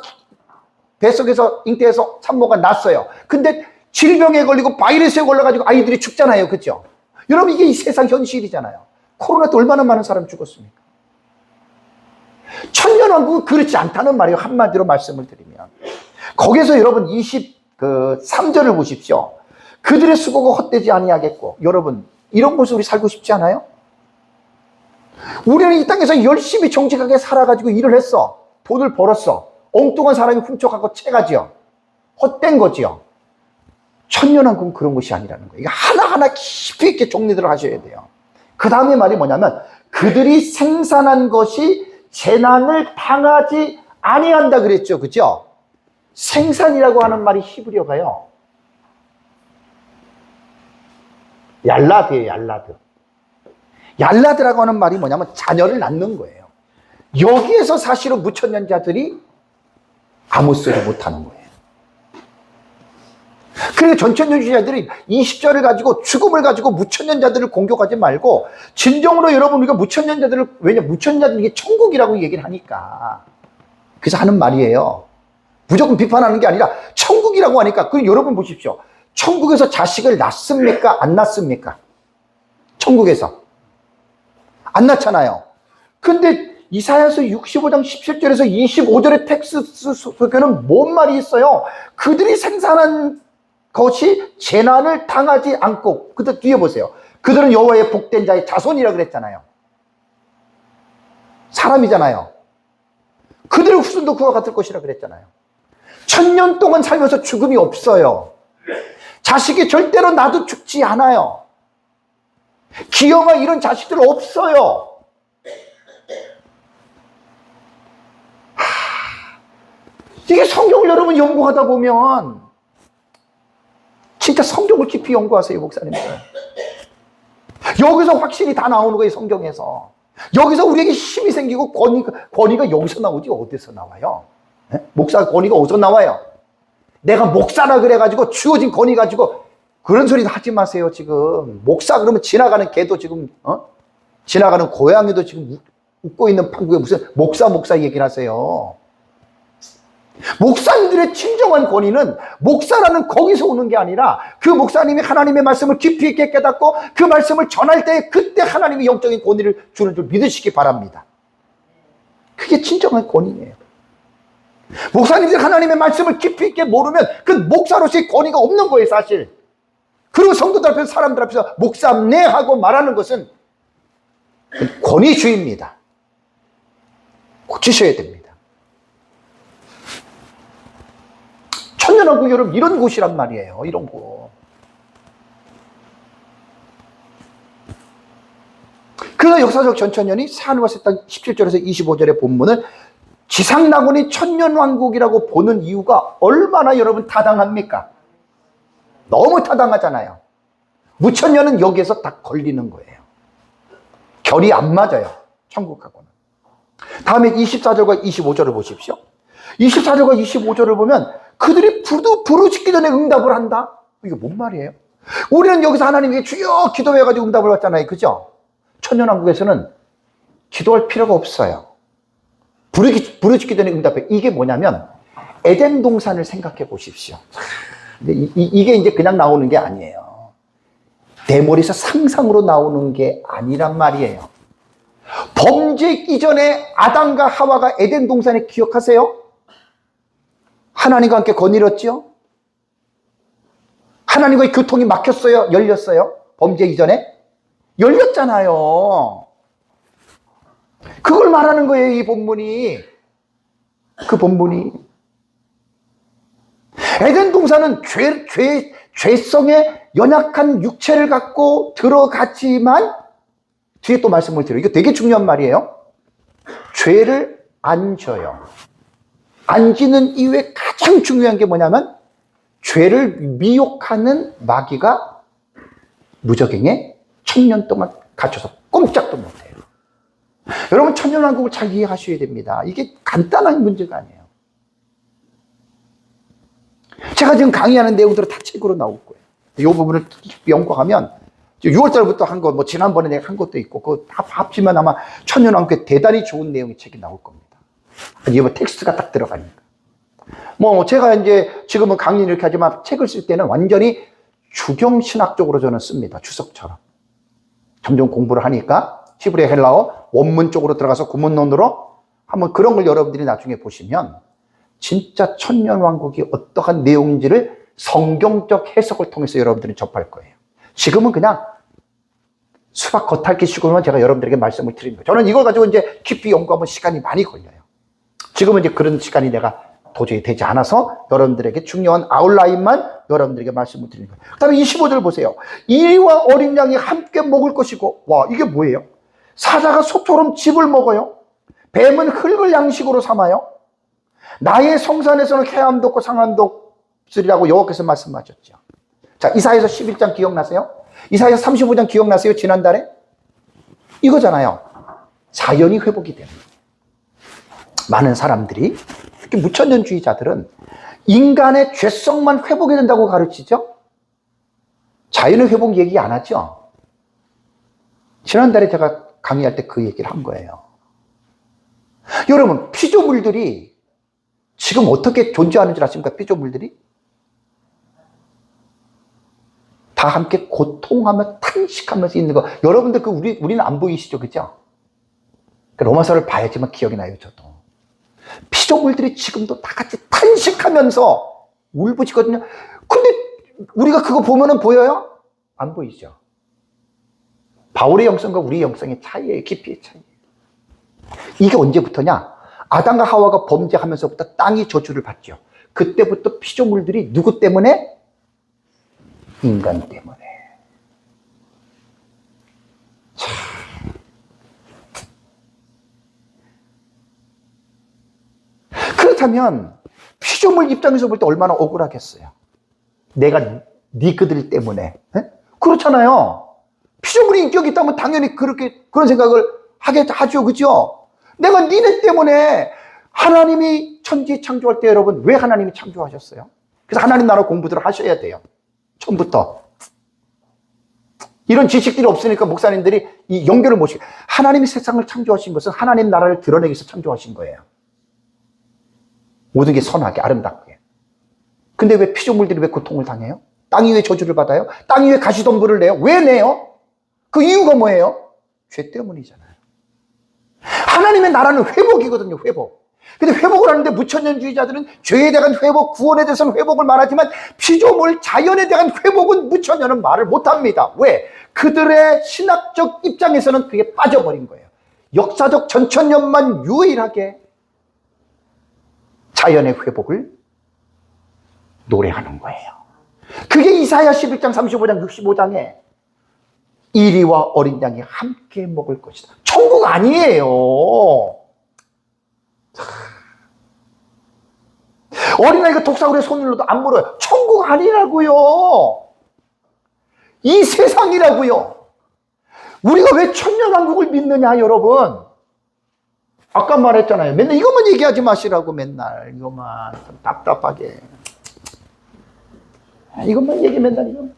뱃속에서 잉태해서 산모가 났어요. 근데 질병에 걸리고 바이러스에 걸려가지고 아이들이 죽잖아요. 그죠? 여러분 이게 이 세상 현실이잖아요. 코로나 때 얼마나 많은 사람이 죽었습니까? 천년왕국은 그렇지 않다는 말이에요. 한마디로 말씀을 드리면. 거기서 여러분 23절을 보십시오. 그들의 수고가 헛되지 아니하겠고. 여러분 이런 곳에 우리 살고 싶지 않아요? 우리는 이 땅에서 열심히 정직하게 살아가지고 일을 했어. 돈을 벌었어. 엉뚱한 사람이 훔쳐가고 채가지요. 헛된 거지요. 천년왕국은 그런 것이 아니라는 거예요. 이거 하나하나 깊이 있게 정리들을 하셔야 돼요. 그 다음에 말이 뭐냐면 그들이 생산한 것이 재난을 당하지 아니한다 그랬죠. 그죠? 생산이라고 하는 말이 히브리어가요. 얄라드예요. 얄라드. 얄라드라고 하는 말이 뭐냐면 자녀를 낳는 거예요. 여기에서 사실은 무천년자들이 아무 소리 못하는 거예요. 그래서 전천년주의자들이 20절을 가지고 죽음을 가지고 무천년자들을 공격하지 말고 진정으로 여러분 우리가 무천년자들을 왜냐 무천년자들이 이게 천국이라고 얘기를 하니까 그래서 하는 말이에요. 무조건 비판하는 게 아니라 천국이라고 하니까 그럼 여러분 보십시오. 천국에서 자식을 낳습니까? 안 낳습니까? 천국에서 안 낳잖아요. 근데 이사야서 65장 17절에서 25절의 텍스트 속에는 뭔 말이 있어요? 그들이 생산한 것이 재난을 당하지 않고 그들 뒤에 보세요. 그들은 여호와의 복된 자의 자손이라 그랬잖아요. 사람이잖아요. 그들의 후손도 그와 같을 것이라 그랬잖아요. 1000년 동안 살면서 죽음이 없어요. 자식이 절대로 나도 죽지 않아요. 기형아 이런 자식들 없어요. 이게 성경을 여러분 연구하다 보면 진짜 성경을 깊이 연구하세요, 목사님들. 여기서 확실히 다 나오는 거예요, 성경에서. 여기서 우리에게 힘이 생기고 권위가 여기서 나오지 어디서 나와요? 네? 목사 권위가 어디서 나와요? 내가 목사라 그래가지고 주어진 권위 가지고 그런 소리 하지 마세요, 지금. 목사 그러면 지나가는 개도 지금, 지나가는 고양이도 지금 웃고 있는 판국에 무슨 목사 얘기를 하세요. 목사님들의 진정한 권위는 목사라는 거기서 오는 게 아니라 그 목사님이 하나님의 말씀을 깊이 있게 깨닫고 그 말씀을 전할 때 그때 하나님이 영적인 권위를 주는 줄 믿으시기 바랍니다. 그게 진정한 권위예요. 목사님들이 하나님의 말씀을 깊이 있게 모르면 그 목사로서의 권위가 없는 거예요, 사실. 그리고 성도들 앞에서 사람들 앞에서 목사네 하고 말하는 것은 권위주의입니다. 고치셔야 됩니다. 천년왕국 여러분 이런 곳이란 말이에요. 이런 곳. 그래서 역사적 전천년이 새하늘과 새 땅 17절에서 25절의 본문을 지상낙원이 천년왕국이라고 보는 이유가 얼마나 여러분 타당합니까? 너무 타당하잖아요. 무천년은 여기에서 딱 걸리는 거예요. 결이 안 맞아요, 천국하고는. 다음에 24절과 25절을 보십시오. 24절과 25절을 보면 그들이 부르짖기 전에 응답을 한다? 이게 뭔 말이에요? 우리는 여기서 하나님께 주여 기도해가지고 응답을 받잖아요, 그죠? 천년왕국에서는 기도할 필요가 없어요. 부르짖기 전에 응답해. 이게 뭐냐면 에덴 동산을 생각해 보십시오. 근데 이게 이제 그냥 나오는 게 아니에요. 내 머리에서 상상으로 나오는 게 아니란 말이에요. 범죄 이전에 아담과 하와가 에덴 동산에 기억하세요? 하나님과 함께 거닐었죠? 하나님과의 교통이 막혔어요? 열렸어요? 범죄 이전에? 열렸잖아요. 그걸 말하는 거예요, 이 본문이. 그 본문이. 에덴 동산은 죄성의 연약한 육체를 갖고 들어갔지만, 뒤에 또 말씀을 드려요. 이거 되게 중요한 말이에요. 죄를 안 져요. 안 지는 이유에 가장 중요한 게 뭐냐면, 죄를 미혹하는 마귀가 무적행에 1000년 동안 갇혀서 꼼짝도 못해요. 여러분, 천년왕국을 잘 이해하셔야 됩니다. 이게 간단한 문제가 아니에요. 제가 지금 강의하는 내용들은 다 책으로 나올 거예요. 이 부분을 연구하면 6월달부터 한 거, 지난번에 내가 한 것도 있고, 그거 다 합치면 아마 천년왕국에 대단히 좋은 내용의 책이 나올 겁니다. 이번 텍스트가 딱 들어가니까. 제가 이제 지금은 강의 이렇게 하지만 책을 쓸 때는 완전히 주경신학적으로 저는 씁니다. 주석처럼. 점점 공부를 하니까 히브리 헬라어 원문 쪽으로 들어가서 구문론으로 한번 그런 걸 여러분들이 나중에 보시면 진짜 천년왕국이 어떠한 내용인지를 성경적 해석을 통해서 여러분들이 접할 거예요. 지금은 그냥 수박 겉핥기식으로만 제가 여러분들에게 말씀을 드린 거예요. 저는 이걸 가지고 이제 깊이 연구하면 시간이 많이 걸려요. 지금은 이제 그런 시간이 내가 도저히 되지 않아서 여러분들에게 중요한 아웃라인만 여러분들에게 말씀을 드리는 거예요. 그 다음에 25절 보세요. 이와 어린 양이 함께 먹을 것이고, 와, 이게 뭐예요? 사자가 소처럼 즙을 먹어요. 뱀은 흙을 양식으로 삼아요. 나의 성산에서는 해함도 없고 상함도 없으리라고 여호와께서 말씀하셨죠. 자, 이사야서 11장 기억나세요? 이사야서 35장 기억나세요? 지난달에? 이거잖아요. 자연이 회복이 되는 거예요. 많은 사람들이, 특히 무천년주의자들은 인간의 죄성만 회복이 된다고 가르치죠? 자연의 회복 얘기 안 하죠? 지난달에 제가 강의할 때 그 얘기를 한 거예요. 여러분, 피조물들이 지금 어떻게 존재하는 줄 아십니까? 피조물들이? 다 함께 고통하며 탄식하면서 있는 거. 여러분들 우리는 안 보이시죠? 그죠? 로마서를 봐야지만 기억이 나요, 저도. 피조물들이 지금도 다 같이 탄식하면서 울부짖거든요. 근데 우리가 그거 보면은 보여요? 안 보이죠? 바울의 영성과 우리의 영성의 차이예요. 깊이의 차이예요. 이게 언제부터냐? 아담과 하와가 범죄하면서부터 땅이 저주를 받죠. 그때부터 피조물들이 누구 때문에? 인간 때문에. 참. 그렇다면 피조물 입장에서 볼 때 얼마나 억울하겠어요. 내가 네 그들 때문에. 에? 그렇잖아요. 피조물이 인격이 있다면 당연히 그런 생각을 하죠. 그죠? 내가 니네 때문에. 하나님이 천지 창조할 때 여러분 왜 하나님이 창조하셨어요? 그래서 하나님 나라 공부들을 하셔야 돼요. 처음부터. 이런 지식들이 없으니까 목사님들이 이 연결을 못 시켜요. 하나님이 세상을 창조하신 것은 하나님 나라를 드러내기 위해서 창조하신 거예요. 모든 게 선하게 아름답게. 근데 왜 피조물들이 왜 고통을 당해요? 땅 위에 저주를 받아요? 땅 위에 가시덤불을 내요? 왜 내요? 그 이유가 뭐예요? 죄 때문이잖아요. 하나님의 나라는 회복이거든요. 회복. 근데 회복을 하는데 무천년주의자들은 죄에 대한 회복, 구원에 대해서는 회복을 말하지만 피조물, 자연에 대한 회복은 무천년은 말을 못합니다. 왜? 그들의 신학적 입장에서는 그게 빠져버린 거예요. 역사적 전천년만 유일하게 자연의 회복을 노래하는 거예요. 그게 이사야 11장, 35장, 65장에 이리와 어린 양이 함께 먹을 것이다. 천국 아니에요. 어린아이가 독사굴에 손을 넣어도 안 물어요. 천국 아니라고요. 이 세상이라고요. 우리가 왜 천년왕국을 믿느냐 여러분. 아까 말했잖아요. 맨날 이것만 얘기하지 마시라고. 맨날 이것만 답답하게 이것만 얘기해. 맨날 이것만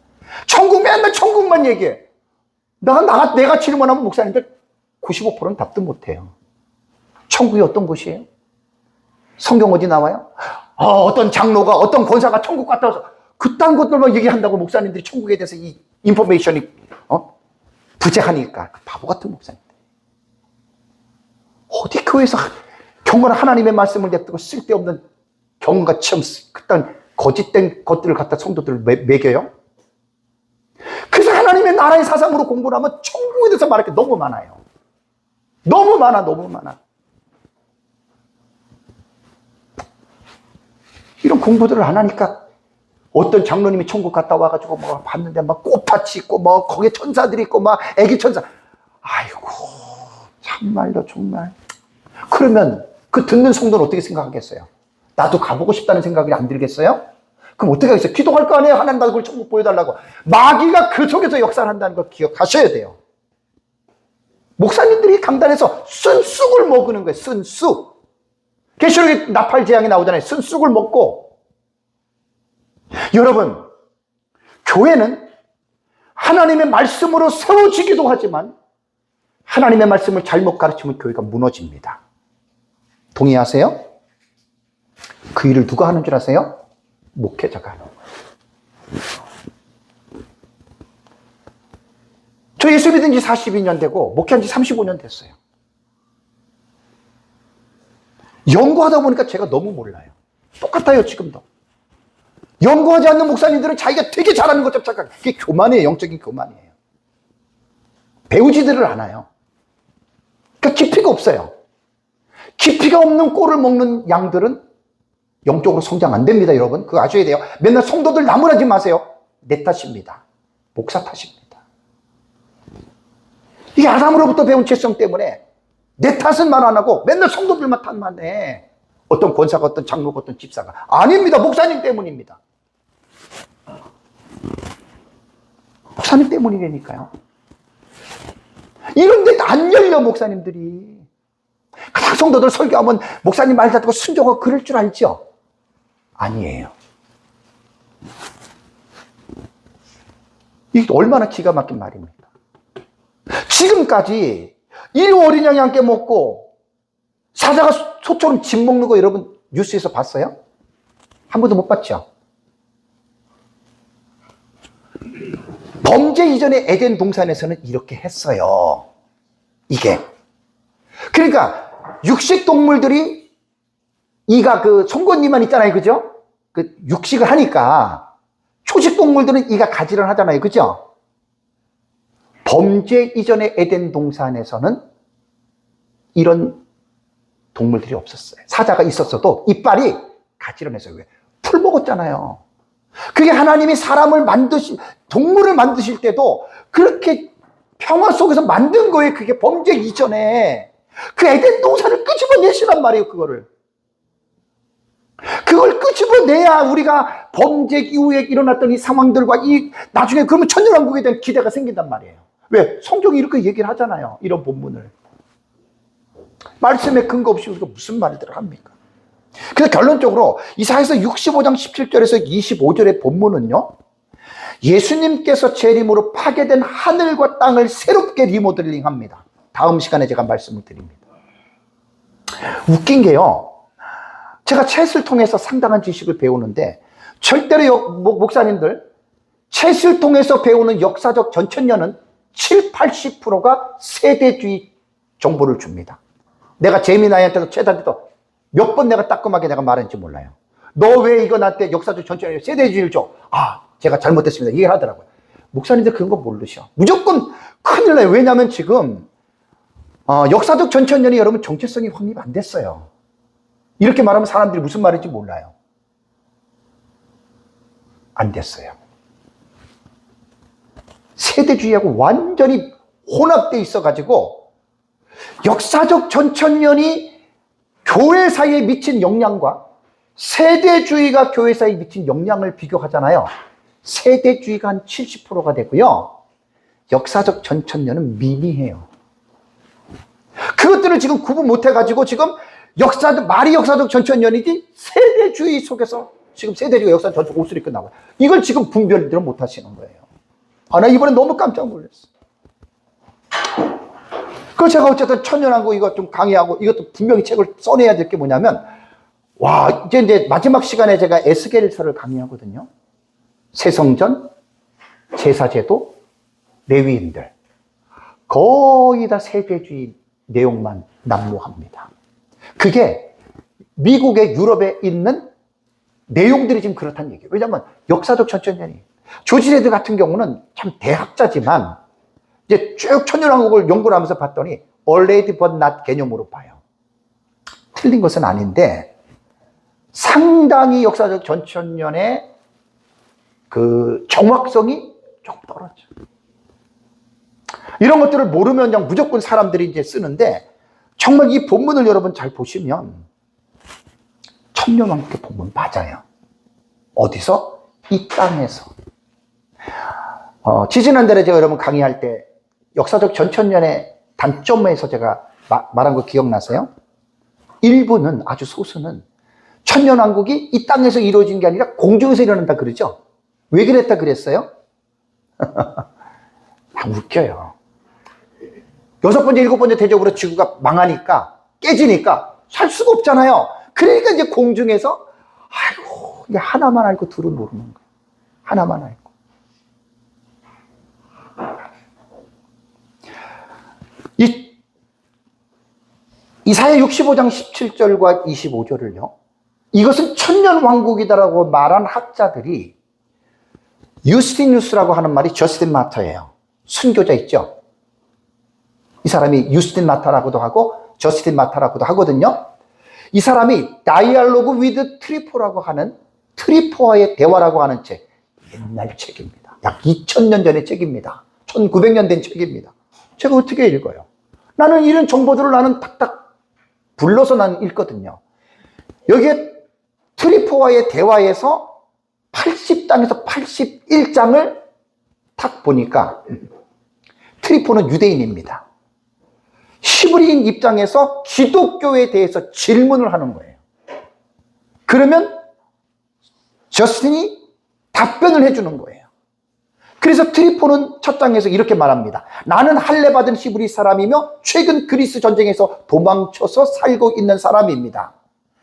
천국, 맨날 천국만 얘기해. 내가 질문하면 목사님들 95%는 답도 못해요. 천국이 어떤 곳이에요? 성경 어디 나와요? 어떤 장로가, 어떤 권사가 천국 갔다 와서 그딴 것들만 얘기한다고 목사님들이 천국에 대해서 이 인포메이션이 부재하니까. 바보 같은 목사님들. 어디 교회에서 경건한 하나님의 말씀을 냅두고 쓸데없는 경험과 체험, 그딴 거짓된 것들을 갖다 성도들을 매겨요? 그래서 하나님의 나라의 사상으로 공부를 하면 천국에 대해서 말할 게 너무 많아요. 너무 많아. 이런 공부들을 안 하니까 어떤 장로님이 천국 갔다 와가지고 뭐 봤는데 막 꽃밭이 있고 뭐 거기에 천사들이 있고 막 애기 천사. 아이고 참말로 정말. 그러면 그 듣는 성도는 어떻게 생각하겠어요? 나도 가보고 싶다는 생각이 안 들겠어요? 그럼 어떻게 하겠어요? 기도할 거 아니에요? 하나님 나도 그걸 천국 보여달라고. 마귀가 그 속에서 역사를 한다는 걸 기억하셔야 돼요. 목사님들이 강단에서 쓴쑥을 먹는 거예요. 쓴쑥. 계시록에 나팔 재앙이 나오잖아요. 쓴쑥을 먹고. 여러분, 교회는 하나님의 말씀으로 세워지기도 하지만 하나님의 말씀을 잘못 가르치면 교회가 무너집니다. 동의하세요? 그 일을 누가 하는 줄 아세요? 목회자가 하는 거예요. 저 예수 믿은 지 42년 되고 목회한 지 35년 됐어요. 연구하다 보니까 제가 너무 몰라요. 똑같아요, 지금도. 연구하지 않는 목사님들은 자기가 되게 잘하는 것처럼 착각해요. 그게 교만이에요, 영적인 교만이에요. 배우지들을 않아요. 그러니까 깊이가 없어요. 깊이가 없는 꼴을 먹는 양들은 영적으로 성장 안 됩니다, 여러분. 그거 아셔야 돼요. 맨날 성도들 나무라지 마세요. 내 탓입니다. 목사 탓입니다. 이게 아담으로부터 배운 죄성 때문에 내 탓은 말 안 하고 맨날 성도들만 탓만 해. 어떤 권사가, 어떤 장로가, 어떤 집사가. 아닙니다. 목사님 때문입니다. 목사님 때문이라니까요. 이런 데 안 열려, 목사님들이. 그냥 성도들 설교하면 목사님 말 듣고 순종하고 그럴 줄 알죠? 아니에요. 이게 얼마나 기가 막힌 말입니까? 지금까지 이 어린 양이 함께 먹고 사자가 소처럼 집 먹는 거 여러분 뉴스에서 봤어요? 한 번도 못 봤죠? 범죄 이전에 에덴 동산에서는 이렇게 했어요. 이게. 그러니까 육식 동물들이 이가 그 송곳니만 있잖아요. 그죠? 그 육식을 하니까 초식 동물들은 이가 가지런 하잖아요. 그죠? 범죄 이전의 에덴 동산에서는 이런 동물들이 없었어요. 사자가 있었어도 이빨이 가지런해서요. 왜? 풀 먹었잖아요. 그게 하나님이 사람을 동물을 만드실 때도 그렇게 평화 속에서 만든 거예요. 그게 범죄 이전에. 그 에덴 동산을 끄집어내시란 말이에요, 그걸 그거 집어내야 우리가 범죄 이후에 일어났던 이 상황들과 나중에 그러면 천년왕국에 대한 기대가 생긴단 말이에요. 왜? 성경이 이렇게 얘기를 하잖아요. 이런 본문을. 말씀에 근거 없이 우리가 무슨 말들을 합니까? 그래서 결론적으로 이사야서 65장 17절에서 25절의 본문은요, 예수님께서 재림으로 파괴된 하늘과 땅을 새롭게 리모델링합니다. 다음 시간에 제가 말씀을 드립니다. 웃긴 게요, 제가 챗을 통해서 상당한 지식을 배우는데 절대로 목사님들 챗을 통해서 배우는 역사적 전천년은 7, 80%가 세대주의 정보를 줍니다. 내가 재미나이한테도 챗한테도 몇 번 내가 따끔하게 내가 말했는지 몰라요. 너 왜 이거 나한테 역사적 전천년 세대주의를 줘? 제가 잘못했습니다. 이해를 하더라고요. 목사님들 그런 거 모르셔. 무조건 큰일 나요. 왜냐하면 지금 역사적 전천년이 여러분 정체성이 확립 안 됐어요. 이렇게 말하면 사람들이 무슨 말인지 몰라요. 안 됐어요. 세대주의하고 완전히 혼합되어 있어가지고 역사적 전천년이 교회 사이에 미친 영향과 세대주의가 교회 사이에 미친 영향을 비교하잖아요. 세대주의가 한 70%가 되고요, 역사적 전천년은 미미해요. 그것들을 지금 구분 못해가지고 지금 말이 역사적 전천년이지 세대주의 속에서 지금 세대주의가 역사적 전천 옷소리 끝나고 이걸 지금 분별들을 못 하시는 거예요. 나 이번에 너무 깜짝 놀랐어. 그래서 제가 어쨌든 천년왕국 이거 좀 강의하고 이것도 분명히 책을 써내야 될 게 뭐냐면, 이제 마지막 시간에 제가 에스겔서를 강의하거든요. 새성전, 제사제도, 레위인들. 거의 다 세대주의 내용만 난무합니다. 그게 미국의 유럽에 있는 내용들이 지금 그렇다는 얘기예요. 왜냐하면 역사적 전천년이. 조지 레드 같은 경우는 참 대학자지만 이제 쭉 천년왕국을 연구를 하면서 봤더니 already but not 개념으로 봐요. 틀린 것은 아닌데 상당히 역사적 전천년의 그 정확성이 좀 떨어져. 이런 것들을 모르면 그냥 무조건 사람들이 이제 쓰는데, 정말 이 본문을 여러분 잘 보시면 천년왕국의 본문 맞아요. 어디서? 이 땅에서. 지지난달에 제가 여러분 강의할 때 역사적 전천년의 단점에서 제가 말한 거 기억나세요? 일부는, 아주 소수는 천년왕국이 이 땅에서 이루어진 게 아니라 공중에서 일어난다 그러죠? 왜 그랬다 그랬어요? 웃겨요. 6번째, 7번째 대적으로 지구가 망하니까, 깨지니까 살 수가 없잖아요. 그러니까 이제 공중에서, 이게 하나만 알고 둘은 모르는 거예요. 하나만 알고. 이사야 65장 17절과 25절을요, 이것은 천년왕국이다라고 말한 학자들이 유스티누스라고 하는 말이 저스틴 마터예요. 순교자 있죠? 이 사람이 유스틴 마타라고도 하고 저스틴 마타라고도 하거든요. 이 사람이 다이얼로그 위드 트리포라고 하는, 트리포와의 대화라고 하는 책, 옛날 책입니다. 약 2000년 전의 책입니다. 1900년 된 책입니다. 제가 어떻게 읽어요? 나는 이런 정보들을 나는 탁탁 불러서 나는 읽거든요. 여기에 트리포와의 대화에서 80장에서 81장을 탁 보니까 트리포는 유대인입니다. 히브리인 입장에서 기독교에 대해서 질문을 하는 거예요. 그러면 저스틴이 답변을 해주는 거예요. 그래서 트리포는 첫 장에서 이렇게 말합니다. 나는 할례받은 히브리 사람이며 최근 그리스 전쟁에서 도망쳐서 살고 있는 사람입니다.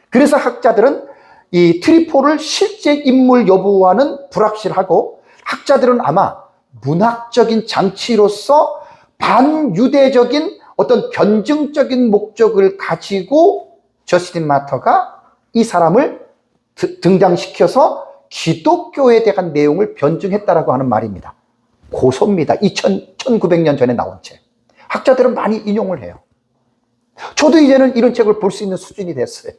그래서 학자들은 이 트리포를 실제 인물 여부와는 불확실하고, 학자들은 아마 문학적인 장치로서 반유대적인 어떤 변증적인 목적을 가지고 저스틴 마터가 이 사람을 등장시켜서 기독교에 대한 내용을 변증했다라고 하는 말입니다. 고소입니다. 1900년 전에 나온 책. 학자들은 많이 인용을 해요. 저도 이제는 이런 책을 볼 수 있는 수준이 됐어요.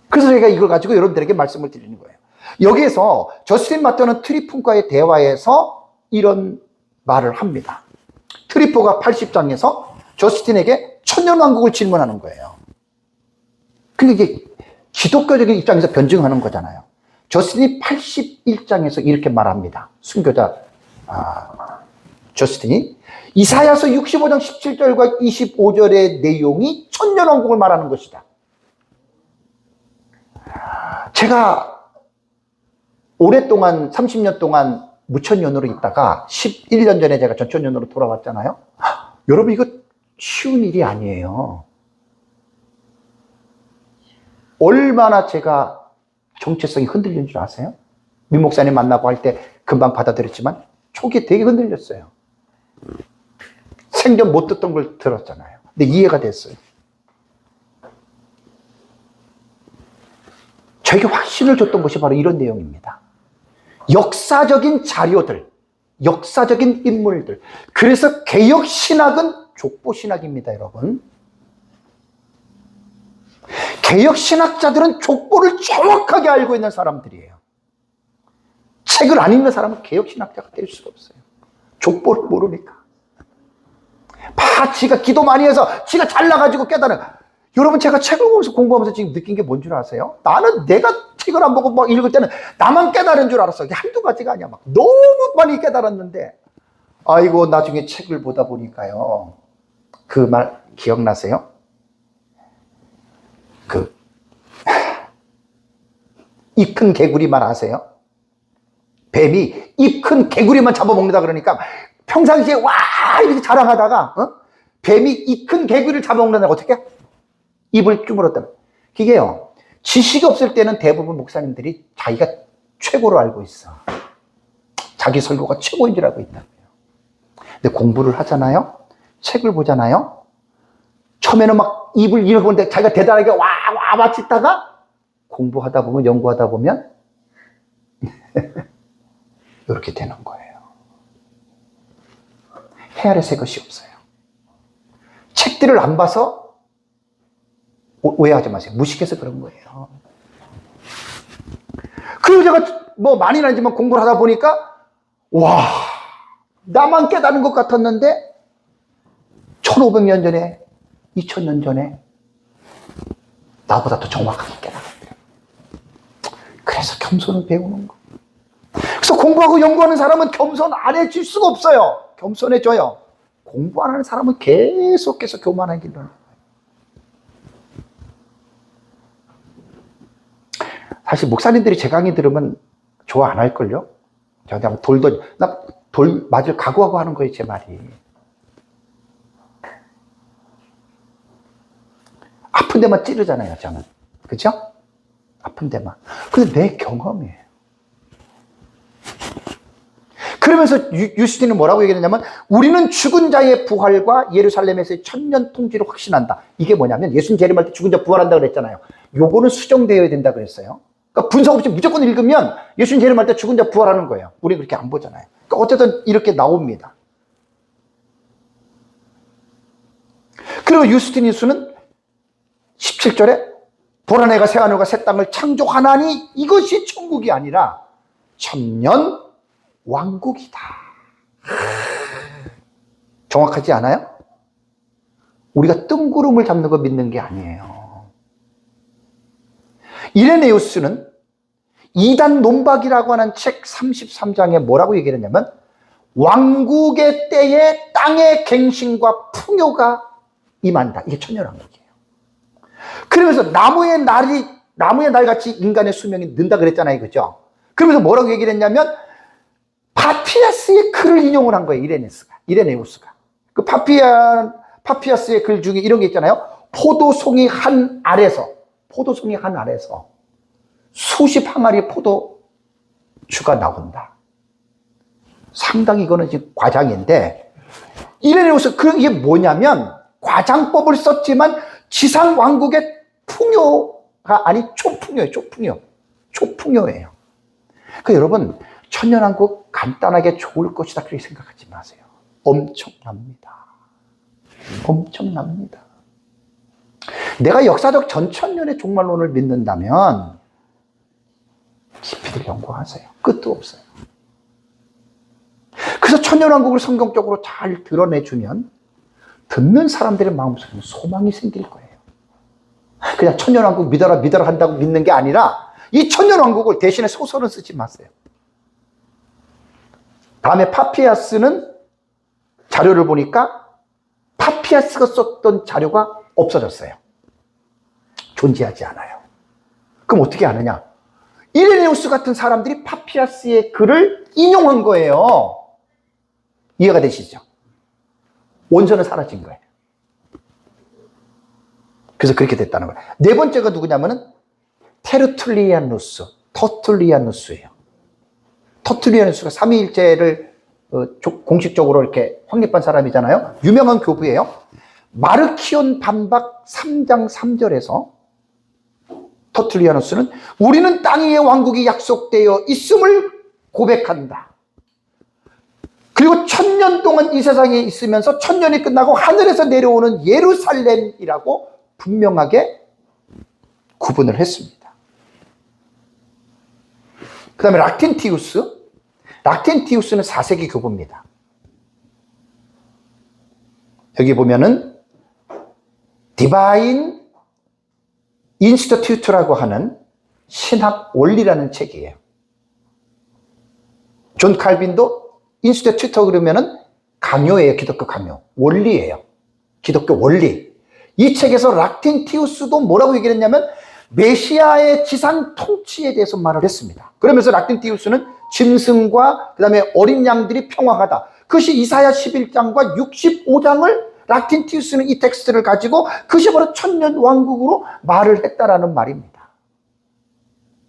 그래서 제가 이걸 가지고 여러분들에게 말씀을 드리는 거예요. 여기에서 저스틴 마터는 트리포과의 대화에서 이런 말을 합니다. 트리포가 80장에서 저스틴에게 천년왕국을 질문하는 거예요. 근데 이게 기독교적인 입장에서 변증하는 거잖아요. 저스틴이 81장에서 이렇게 말합니다. 순교자 저스틴이 이사야서 65장 17절과 25절의 내용이 천년왕국을 말하는 것이다. 제가 오랫동안 30년 동안 무천년으로 있다가 11년 전에 제가 전천년으로 돌아왔잖아요. 여러분 이거 쉬운 일이 아니에요. 얼마나 제가 정체성이 흔들린 줄 아세요? 민 목사님 만나고 할 때 금방 받아들였지만 초기에 되게 흔들렸어요. 생전 못 듣던 걸 들었잖아요. 근데 이해가 됐어요. 저에게 확신을 줬던 것이 바로 이런 내용입니다. 역사적인 자료들, 역사적인 인물들. 그래서 개혁신학은 족보신학입니다, 여러분. 개혁신학자들은 족보를 정확하게 알고 있는 사람들이에요. 책을 안 읽는 사람은 개혁신학자가 될 수가 없어요. 족보를 모르니까. 지가 기도 많이 해서 지가 잘나가지고 깨달은. 여러분 제가 책을 보면서 공부하면서 지금 느낀 게 뭔 줄 아세요? 나는 내가 책을 안 보고 막 읽을 때는 나만 깨달은 줄 알았어. 이게 한두 가지가 아니야. 막 너무 많이 깨달았는데 아이고 나중에 책을 보다 보니까요. 그 말 기억나세요? 입 큰 개구리 말 아세요? 뱀이 입 큰 개구리만 잡아먹는다 그러니까 평상시에 와 이렇게 자랑하다가 뱀이 입 큰 개구리를 잡아먹는다고 어떻게? 입을 깨물었다. 그게요. 지식이 없을 때는 대부분 목사님들이 자기가 최고로 알고 있어. 자기 설교가 최고인 줄 알고 있다고요. 근데 공부를 하잖아요. 책을 보잖아요. 처음에는 막 입을 잃어보는데 자기가 대단하게 와 마치다가 공부하다 보면 연구하다 보면 이렇게 되는 거예요. 헤아려 새 것이 없어요. 책들을 안 봐서 오해하지 마세요. 무식해서 그런 거예요. 그리고 제가 뭐 많이는 아니지만 공부를 하다 보니까 와 나만 깨달은 것 같았는데 1500년 전에 2000년 전에 나보다 더 정확하게 깨달았대요. 그래서 겸손을 배우는 거. 그래서 공부하고 연구하는 사람은 겸손 안 해줄 수가 없어요. 겸손해져요. 공부 안 하는 사람은 계속해서 교만하게 일어나요. 사실 목사님들이 제 강의 들으면 좋아 안 할걸요? 저한테 한번 돌 맞을 각오하고 하는 거예요, 제 말이. 아픈 데만 찌르잖아요, 저는. 그죠? 아픈 데만. 근데 내 경험이에요. 그러면서 유스틴은 뭐라고 얘기했냐면 우리는 죽은 자의 부활과 예루살렘에서의 천년 통치를 확신한다. 이게 뭐냐면 예수님 재림할 때 죽은 자 부활한다 그랬잖아요. 요거는 수정되어야 된다 그랬어요. 그러니까 분석 없이 무조건 읽으면 예수님 재림할 때 죽은 자 부활하는 거예요. 우리 그렇게 안 보잖아요. 그러니까 어쨌든 이렇게 나옵니다. 그리고 유스티니우스는 17절에 보라 내가 새 하늘과 새 땅을 창조하나니 이것이 천국이 아니라 천년 왕국이다. 정확하지 않아요? 우리가 뜬구름을 잡는 거 믿는 게 아니에요. 이레네우스는 이단 논박이라고 하는 책 33장에 뭐라고 얘기했냐면 왕국의 때에 땅의 갱신과 풍요가 임한다. 이게 천년왕국이에요. 그러면서 나무의 날같이 인간의 수명이 는다 그랬잖아요. 그죠? 그러면서 뭐라고 얘기를 했냐면 파피아스의 글을 인용을 한 거예요. 이레네우스가. 그 파피아스의 글 중에 이런 게 있잖아요. 포도송이 한 알에서 수십 항아리의 포도주가 나온다. 상당히 이거는 지금 과장인데, 이레네우스, 이게 뭐냐면, 과장법을 썼지만, 지상 왕국의 풍요가 아니, 초풍요예요. 그러니까 여러분, 천년왕국 간단하게 좋을 것이다. 그렇게 생각하지 마세요. 엄청납니다. 내가 역사적 전천년의 종말론을 믿는다면, 깊이들 연구하세요. 끝도 없어요. 그래서 천년왕국을 성경적으로 잘 드러내주면 듣는 사람들의 마음속에 소망이 생길 거예요. 그냥 천년왕국 믿어라 믿어라 한다고 믿는 게 아니라 이 천년왕국을 대신에 소설은 쓰지 마세요. 다음에 파피아스는 자료를 보니까 파피아스가 썼던 자료가 없어졌어요. 존재하지 않아요. 그럼 어떻게 아느냐? 이레네우스 같은 사람들이 파피아스의 글을 인용한 거예요. 이해가 되시죠? 원서는 사라진 거예요. 그래서 그렇게 됐다는 거예요. 네 번째가 누구냐면은 터툴리아누스예요. 터툴리아누스가 삼위일체를 공식적으로 이렇게 확립한 사람이잖아요. 유명한 교부예요. 마르키온 반박 3장 3절에서 터툴리아누스는 우리는 땅 위에 왕국이 약속되어 있음을 고백한다. 그리고 1000년 동안 이 세상에 있으면서 1000년이 끝나고 하늘에서 내려오는 예루살렘이라고 분명하게 구분을 했습니다. 그 다음에 락텐티우스는 4세기 교부입니다. 여기 보면은 디바인 인스티튜트라고 하는 신학 원리라는 책이에요. 존 칼빈도 인스티튜트 그러면은 강요예요. 기독교 강요. 원리예요. 기독교 원리. 이 책에서 락텐티우스도 뭐라고 얘기를 했냐면 메시아의 지상 통치에 대해서 말을 했습니다. 그러면서 락텐티우스는 짐승과 그 다음에 어린 양들이 평화하다. 그것이 이사야 11장과 65장을 락텐티우스는 이 텍스트를 가지고 그것이 바로 천년 왕국으로 말을 했다라는 말입니다.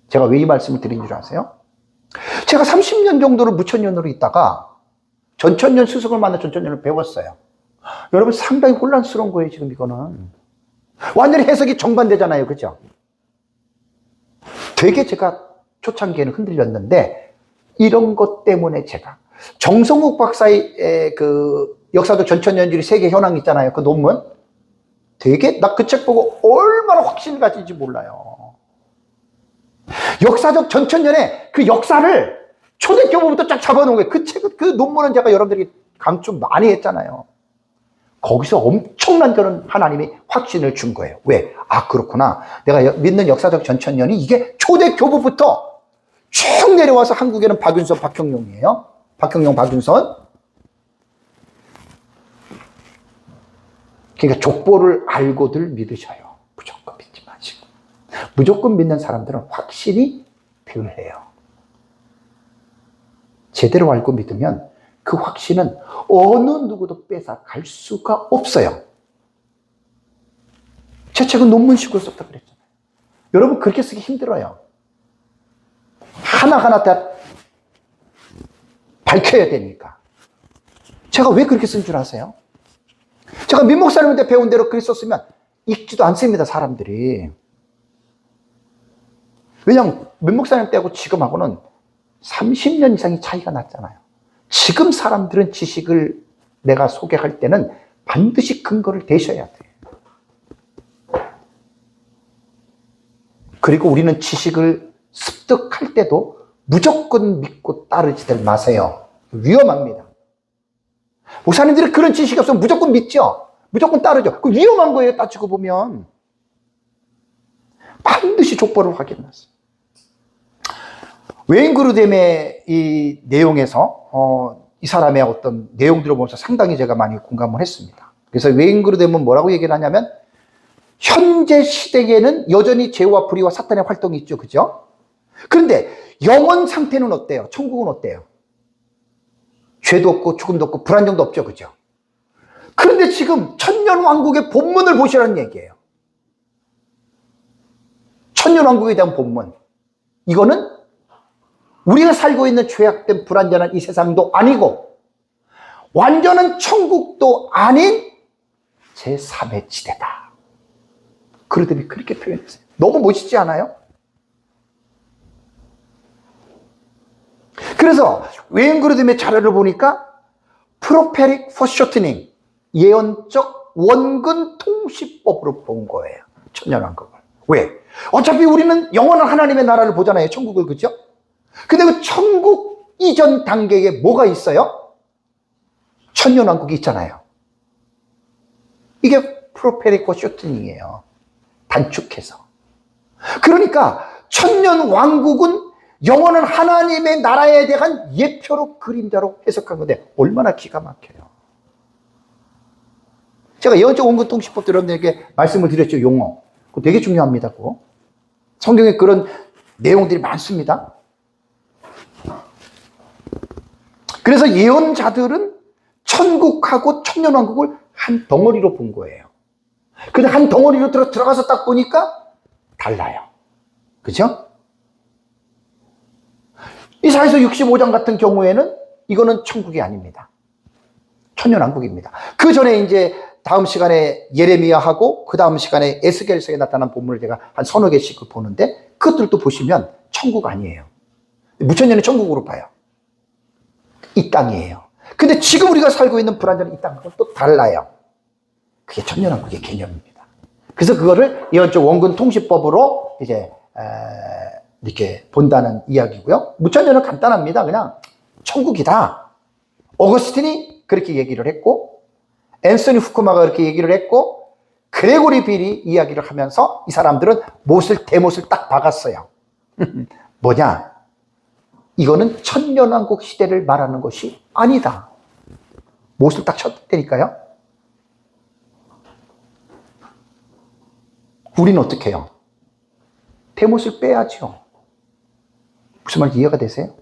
제가 왜 이 말씀을 드린 줄 아세요? 제가 30년 정도를 무천년으로 있다가 전천년 스승을 만나 전천년을 배웠어요. 여러분 상당히 혼란스러운 거예요. 지금 이거는 완전히 해석이 정반대잖아요. 그죠? 되게 제가 초창기에는 흔들렸는데 이런 것 때문에 제가 정성욱 박사의 그 역사적 전천년주의 세계 현황 있잖아요. 그 논문 되게 나 그 책 보고 얼마나 확신을 가진지 몰라요. 역사적 전천년의 그 역사를 초대교부부터 쫙 잡아놓은 거예요. 그 책, 그 논문은 제가 여러분들이 강조 많이 했잖아요. 거기서 엄청난 저는 하나님이 확신을 준 거예요. 왜? 아, 그렇구나. 내가 믿는 역사적 전천년이 이게 초대교부부터 쭉 내려와서 한국에는 박윤선, 박형용이에요. 박형용, 박윤선. 그러니까 족보를 알고들 믿으셔요. 무조건 믿지 마시고. 무조건 믿는 사람들은 확실히 덜해요. 제대로 알고 믿으면 그 확신은 어느 누구도 뺏어갈 수가 없어요. 제 책은 논문식으로 썼다 그랬잖아요. 여러분 그렇게 쓰기 힘들어요. 하나하나 다 밝혀야 되니까. 제가 왜 그렇게 쓴 줄 아세요? 제가 민목사님한테 배운 대로 그렇게 썼으면 읽지도 않습니다, 사람들이. 왜냐하면 민목사님 때하고 지금하고는 30년 이상의 차이가 났잖아요. 지금 사람들은 지식을 내가 소개할 때는 반드시 근거를 대셔야 돼요. 그리고 우리는 지식을 습득할 때도 무조건 믿고 따르지들 마세요. 위험합니다. 목사님들이 그런 지식이 없으면 무조건 믿죠. 무조건 따르죠. 그 위험한 거예요. 따지고 보면. 반드시 족보를 확인하세요. 웨인 그루뎀의 이 내용에서 이 사람의 어떤 내용들을 보면서 상당히 제가 많이 공감을 했습니다. 그래서 웨인 그루뎀은 뭐라고 얘기를 하냐면 현재 시대에는 여전히 죄와 불의와 사탄의 활동이 있죠. 그죠? 그런데 영원 상태는 어때요? 천국은 어때요? 죄도 없고 죽음도 없고 불안정도 없죠. 그죠? 그런데 지금 천년왕국의 본문을 보시라는 얘기예요. 천년왕국에 대한 본문. 이거는 우리가 살고 있는 죄악된 불안전한 이 세상도 아니고 완전한 천국도 아닌 제3의 지대다. 그루뎀이 그렇게 표현했어요. 너무 멋있지 않아요? 그래서 웨인 그루뎀의 자료를 보니까 프로페릭 포쇼트닝, 예언적 원근 통시법으로 본 거예요. 천년왕국을. 왜? 어차피 우리는 영원한 하나님의 나라를 보잖아요. 천국을. 그죠? 근데 그 천국 이전 단계에 뭐가 있어요? 천년왕국이 있잖아요. 이게 프로페릭 포쇼트닝이에요. 단축해서. 그러니까 천년 왕국은 영원한 하나님의 나라에 대한 예표로 그림자로 해석한 건데 얼마나 기가 막혀요. 제가 예언적 원근통시법 여러분들에게 말씀을 드렸죠. 용어. 그거 되게 중요합니다. 그거. 성경에 그런 내용들이 많습니다. 그래서 예언자들은 천국하고 천년왕국을 한 덩어리로 본 거예요. 근데 한 덩어리로 들어가서 딱 보니까 달라요. 그죠? 이사야서 65장 같은 경우에는 이거는 천국이 아닙니다. 천년왕국입니다. 그 전에 이제 다음 시간에 예레미야하고 그 다음 시간에 에스겔서에 나타난 본문을 제가 한 서너 개씩 보는데 그것들도 보시면 천국 아니에요. 무천년의 천국으로 봐요. 이 땅이에요. 근데 지금 우리가 살고 있는 불완전한 이 땅하고는 또 달라요. 그게 천년왕국의 개념입니다. 그래서 그거를 예언적 원근통시법으로 이제 이렇게 본다는 이야기고요. 무천년은 간단합니다. 그냥 천국이다. 어거스틴이 그렇게 얘기를 했고 앤서니 후쿠마가 그렇게 얘기를 했고 그레고리 빌이 이야기를 하면서 이 사람들은 대못을 딱 박았어요. 뭐냐? 이거는 천년왕국 시대를 말하는 것이 아니다. 못을 딱 쳤다니까요. 우리는 어떻게 해요? 대못을 빼야죠. 무슨 말인지 이해가 되세요?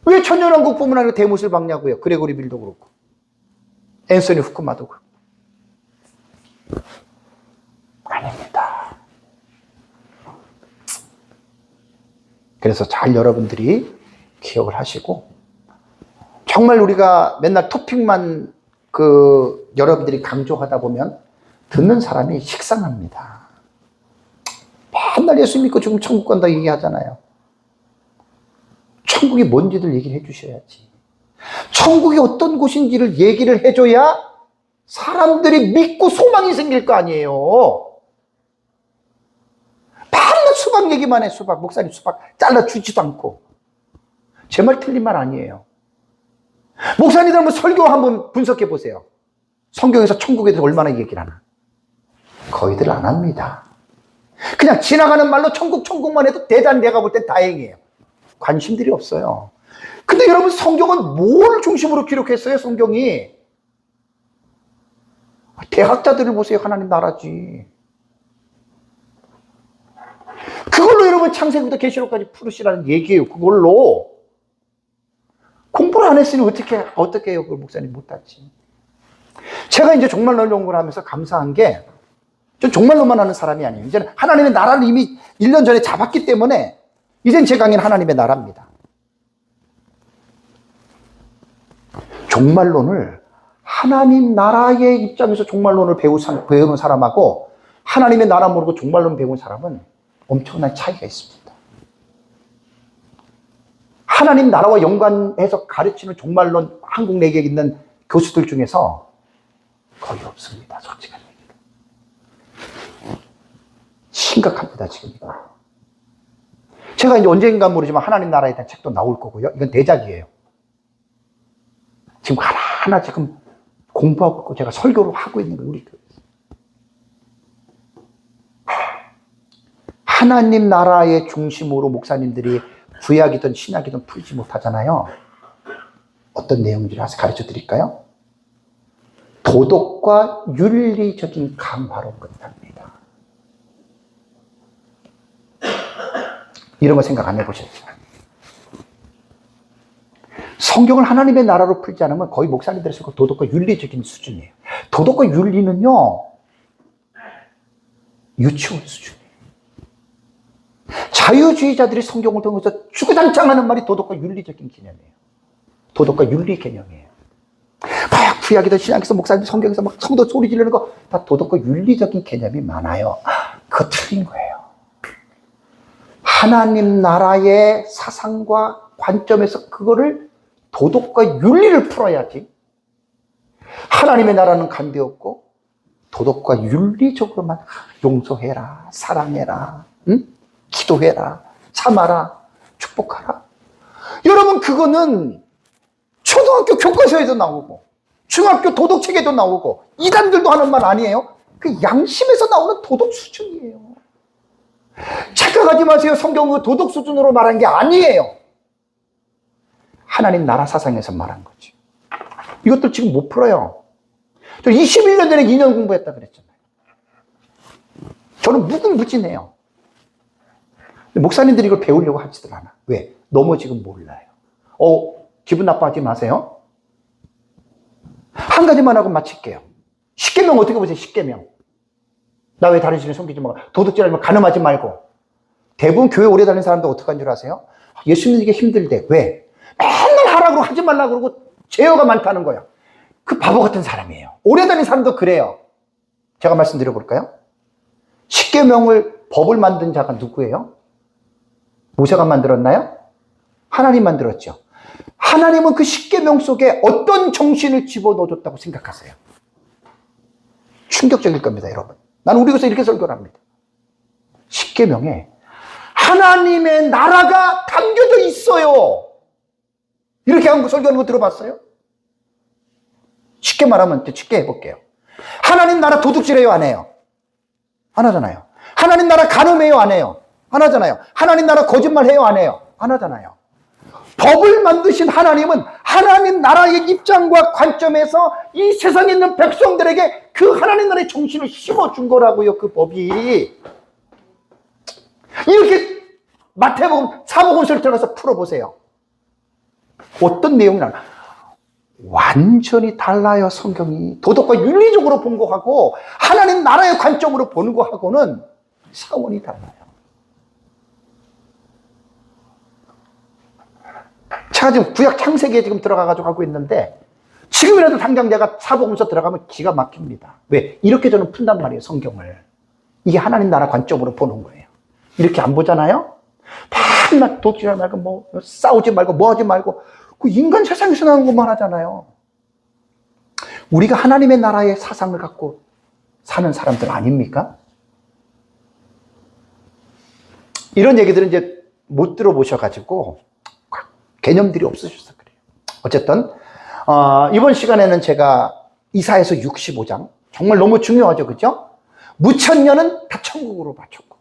왜 천년왕국뿐만 아니라 대못을 박냐고요? 그레고리 빌도 그렇고 앤서니 후쿠마도 그렇고. 아닙니다. 그래서 잘 여러분들이 기억을 하시고 정말 우리가 맨날 토픽만 여러분들이 강조하다 보면 듣는 사람이 식상합니다. 맨날 예수 믿고 지금 천국 간다 얘기하잖아요. 천국이 뭔지들 얘기를 해주셔야지. 천국이 어떤 곳인지를 얘기를 해줘야 사람들이 믿고 소망이 생길 거 아니에요. 맨날 수박 얘기만 해. 수박. 목사님 수박 잘라주지도 않고. 제 말 틀린 말 아니에요. 목사님들 한번 설교 한번 분석해 보세요. 성경에서 천국에 대해서 얼마나 얘기를 하나. 거의들 안 합니다. 그냥 지나가는 말로 천국만 해도 대단 내가 볼 땐 다행이에요. 관심들이 없어요. 근데 여러분 성경은 뭘 중심으로 기록했어요? 성경이 대학자들을 보세요. 하나님 나라지. 그걸로 여러분 창세기부터 계시록까지 풀으시라는 얘기예요. 그걸로 공부를 안 했으니 어떻게 해요? 그걸 목사님 못하지. 제가 이제 종말론 연구를 하면서 감사한 게 전 종말론만 하는 사람이 아니에요. 이제는 하나님의 나라를 이미 1년 전에 잡았기 때문에 이젠 제 강의는 하나님의 나라입니다. 종말론을 하나님 나라의 입장에서 종말론을 배우는 사람하고 하나님의 나라 모르고 종말론 배운 사람은 엄청난 차이가 있습니다. 하나님 나라와 연관해서 가르치는 종말론 한국 내에 있는 교수들 중에서 거의 없습니다. 솔직한 얘기로. 심각합니다, 지금 이거. 제가 이제 언젠가 모르지만 하나님 나라에 대한 책도 나올 거고요. 이건 대작이에요. 지금 하나하나 지금 공부하고 있고 제가 설교를 하고 있는 거예요, 우리 교회에서. 하나님 나라의 중심으로 목사님들이 구약이든 신약이든 풀지 못하잖아요. 어떤 내용들을 가르쳐 드릴까요? 도덕과 윤리적인 강화로 끝납니다. 이런 거 생각 안 해보셨죠? 성경을 하나님의 나라로 풀지 않으면 거의 목사님들의 도덕과 윤리적인 수준이에요. 도덕과 윤리는요, 유치원 수준이에요. 자유주의자들이 성경을 통해서 주구장창하는 말이 도덕과 윤리적인 개념이에요. 도덕과 윤리 개념이에요. 막 구약이든 신약에서 목사님 성경에서 막 성도 소리 지르는 거 다 도덕과 윤리적인 개념이 많아요. 그거 틀린 거예요. 하나님 나라의 사상과 관점에서 그거를 도덕과 윤리를 풀어야지. 하나님의 나라는 간대없고 도덕과 윤리적으로만 용서해라, 사랑해라, 응? 기도해라, 참아라, 축복하라. 여러분 그거는 초등학교 교과서에도 나오고 중학교 도덕책에도 나오고 이단들도 하는 말 아니에요? 그 양심에서 나오는 도덕 수준이에요. 착각하지 마세요. 성경은 도덕 수준으로 말한 게 아니에요. 하나님 나라 사상에서 말한 거지. 이것도 지금 못 풀어요. 저 21년 전에 2년 공부했다 그랬잖아요. 저는 무궁무진해요. 목사님들이 이걸 배우려고 하지들 않아. 왜? 너무 지금 몰라요. 기분 나빠하지 마세요. 한 가지만 하고 마칠게요. 십계명 어떻게 보세요? 십계명. 나 왜 다른 신을 섬기지 말고, 도둑질하지 말고, 간음하지 말고. 대부분 교회 오래 다니는 사람들 어떻게 한 줄 아세요? 예수 믿는 게 힘들대. 왜? 맨날 하라고 하지 말라고 그러고 죄어가 많다는 거야. 그 바보 같은 사람이에요. 오래 다니는 사람도 그래요. 제가 말씀드려 볼까요? 십계명을 법을 만든 자가 누구예요? 모세가 만들었나요? 하나님 만들었죠. 하나님은 그 십계명 속에 어떤 정신을 집어넣어줬다고 생각하세요? 충격적일 겁니다, 여러분. 나는 우리 교회에서 이렇게 설교를 합니다. 십계명에 하나님의 나라가 담겨져 있어요. 이렇게 설교하는 거 들어봤어요? 쉽게 말하면 쉽게 해볼게요. 하나님 나라 도둑질해요, 안 해요? 안 하잖아요. 하나님 나라 간음해요, 안 해요? 안 하잖아요. 하나님 나라 거짓말해요, 안 해요? 안 하잖아요. 법을 만드신 하나님은 하나님 나라의 입장과 관점에서 이 세상에 있는 백성들에게 그 하나님 나라의 정신을 심어준 거라고요, 그 법이. 이렇게 마태복음, 사복음서를 들어가서 풀어보세요. 어떤 내용이 나나? 완전히 달라요, 성경이. 도덕과 윤리적으로 본 거하고 하나님 나라의 관점으로 보는 거하고는 차원이 달라요. 제가 지금 구약 창세기에 지금 들어가가지고 하고 있는데 지금이라도 당장 제가 사복음서 들어가면 기가 막힙니다. 왜? 이렇게 저는 푼단 말이에요, 성경을. 이게 하나님 나라 관점으로 보는 거예요. 이렇게 안 보잖아요? 맨날 도둑질하지 말고, 뭐, 싸우지 말고, 뭐 하지 말고, 그 인간 세상에서 나온 것만 하잖아요. 우리가 하나님의 나라의 사상을 갖고 사는 사람들 아닙니까? 이런 얘기들은 이제 못 들어보셔가지고, 개념들이 없으셔서 그래요. 어쨌든, 이번 시간에는 제가 이사야서 65장, 정말 너무 중요하죠, 그죠? 무천년은 다 천국으로 봐, 천국으로.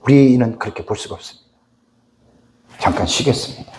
우리는 그렇게 볼 수가 없습니다. 잠깐 쉬겠습니다.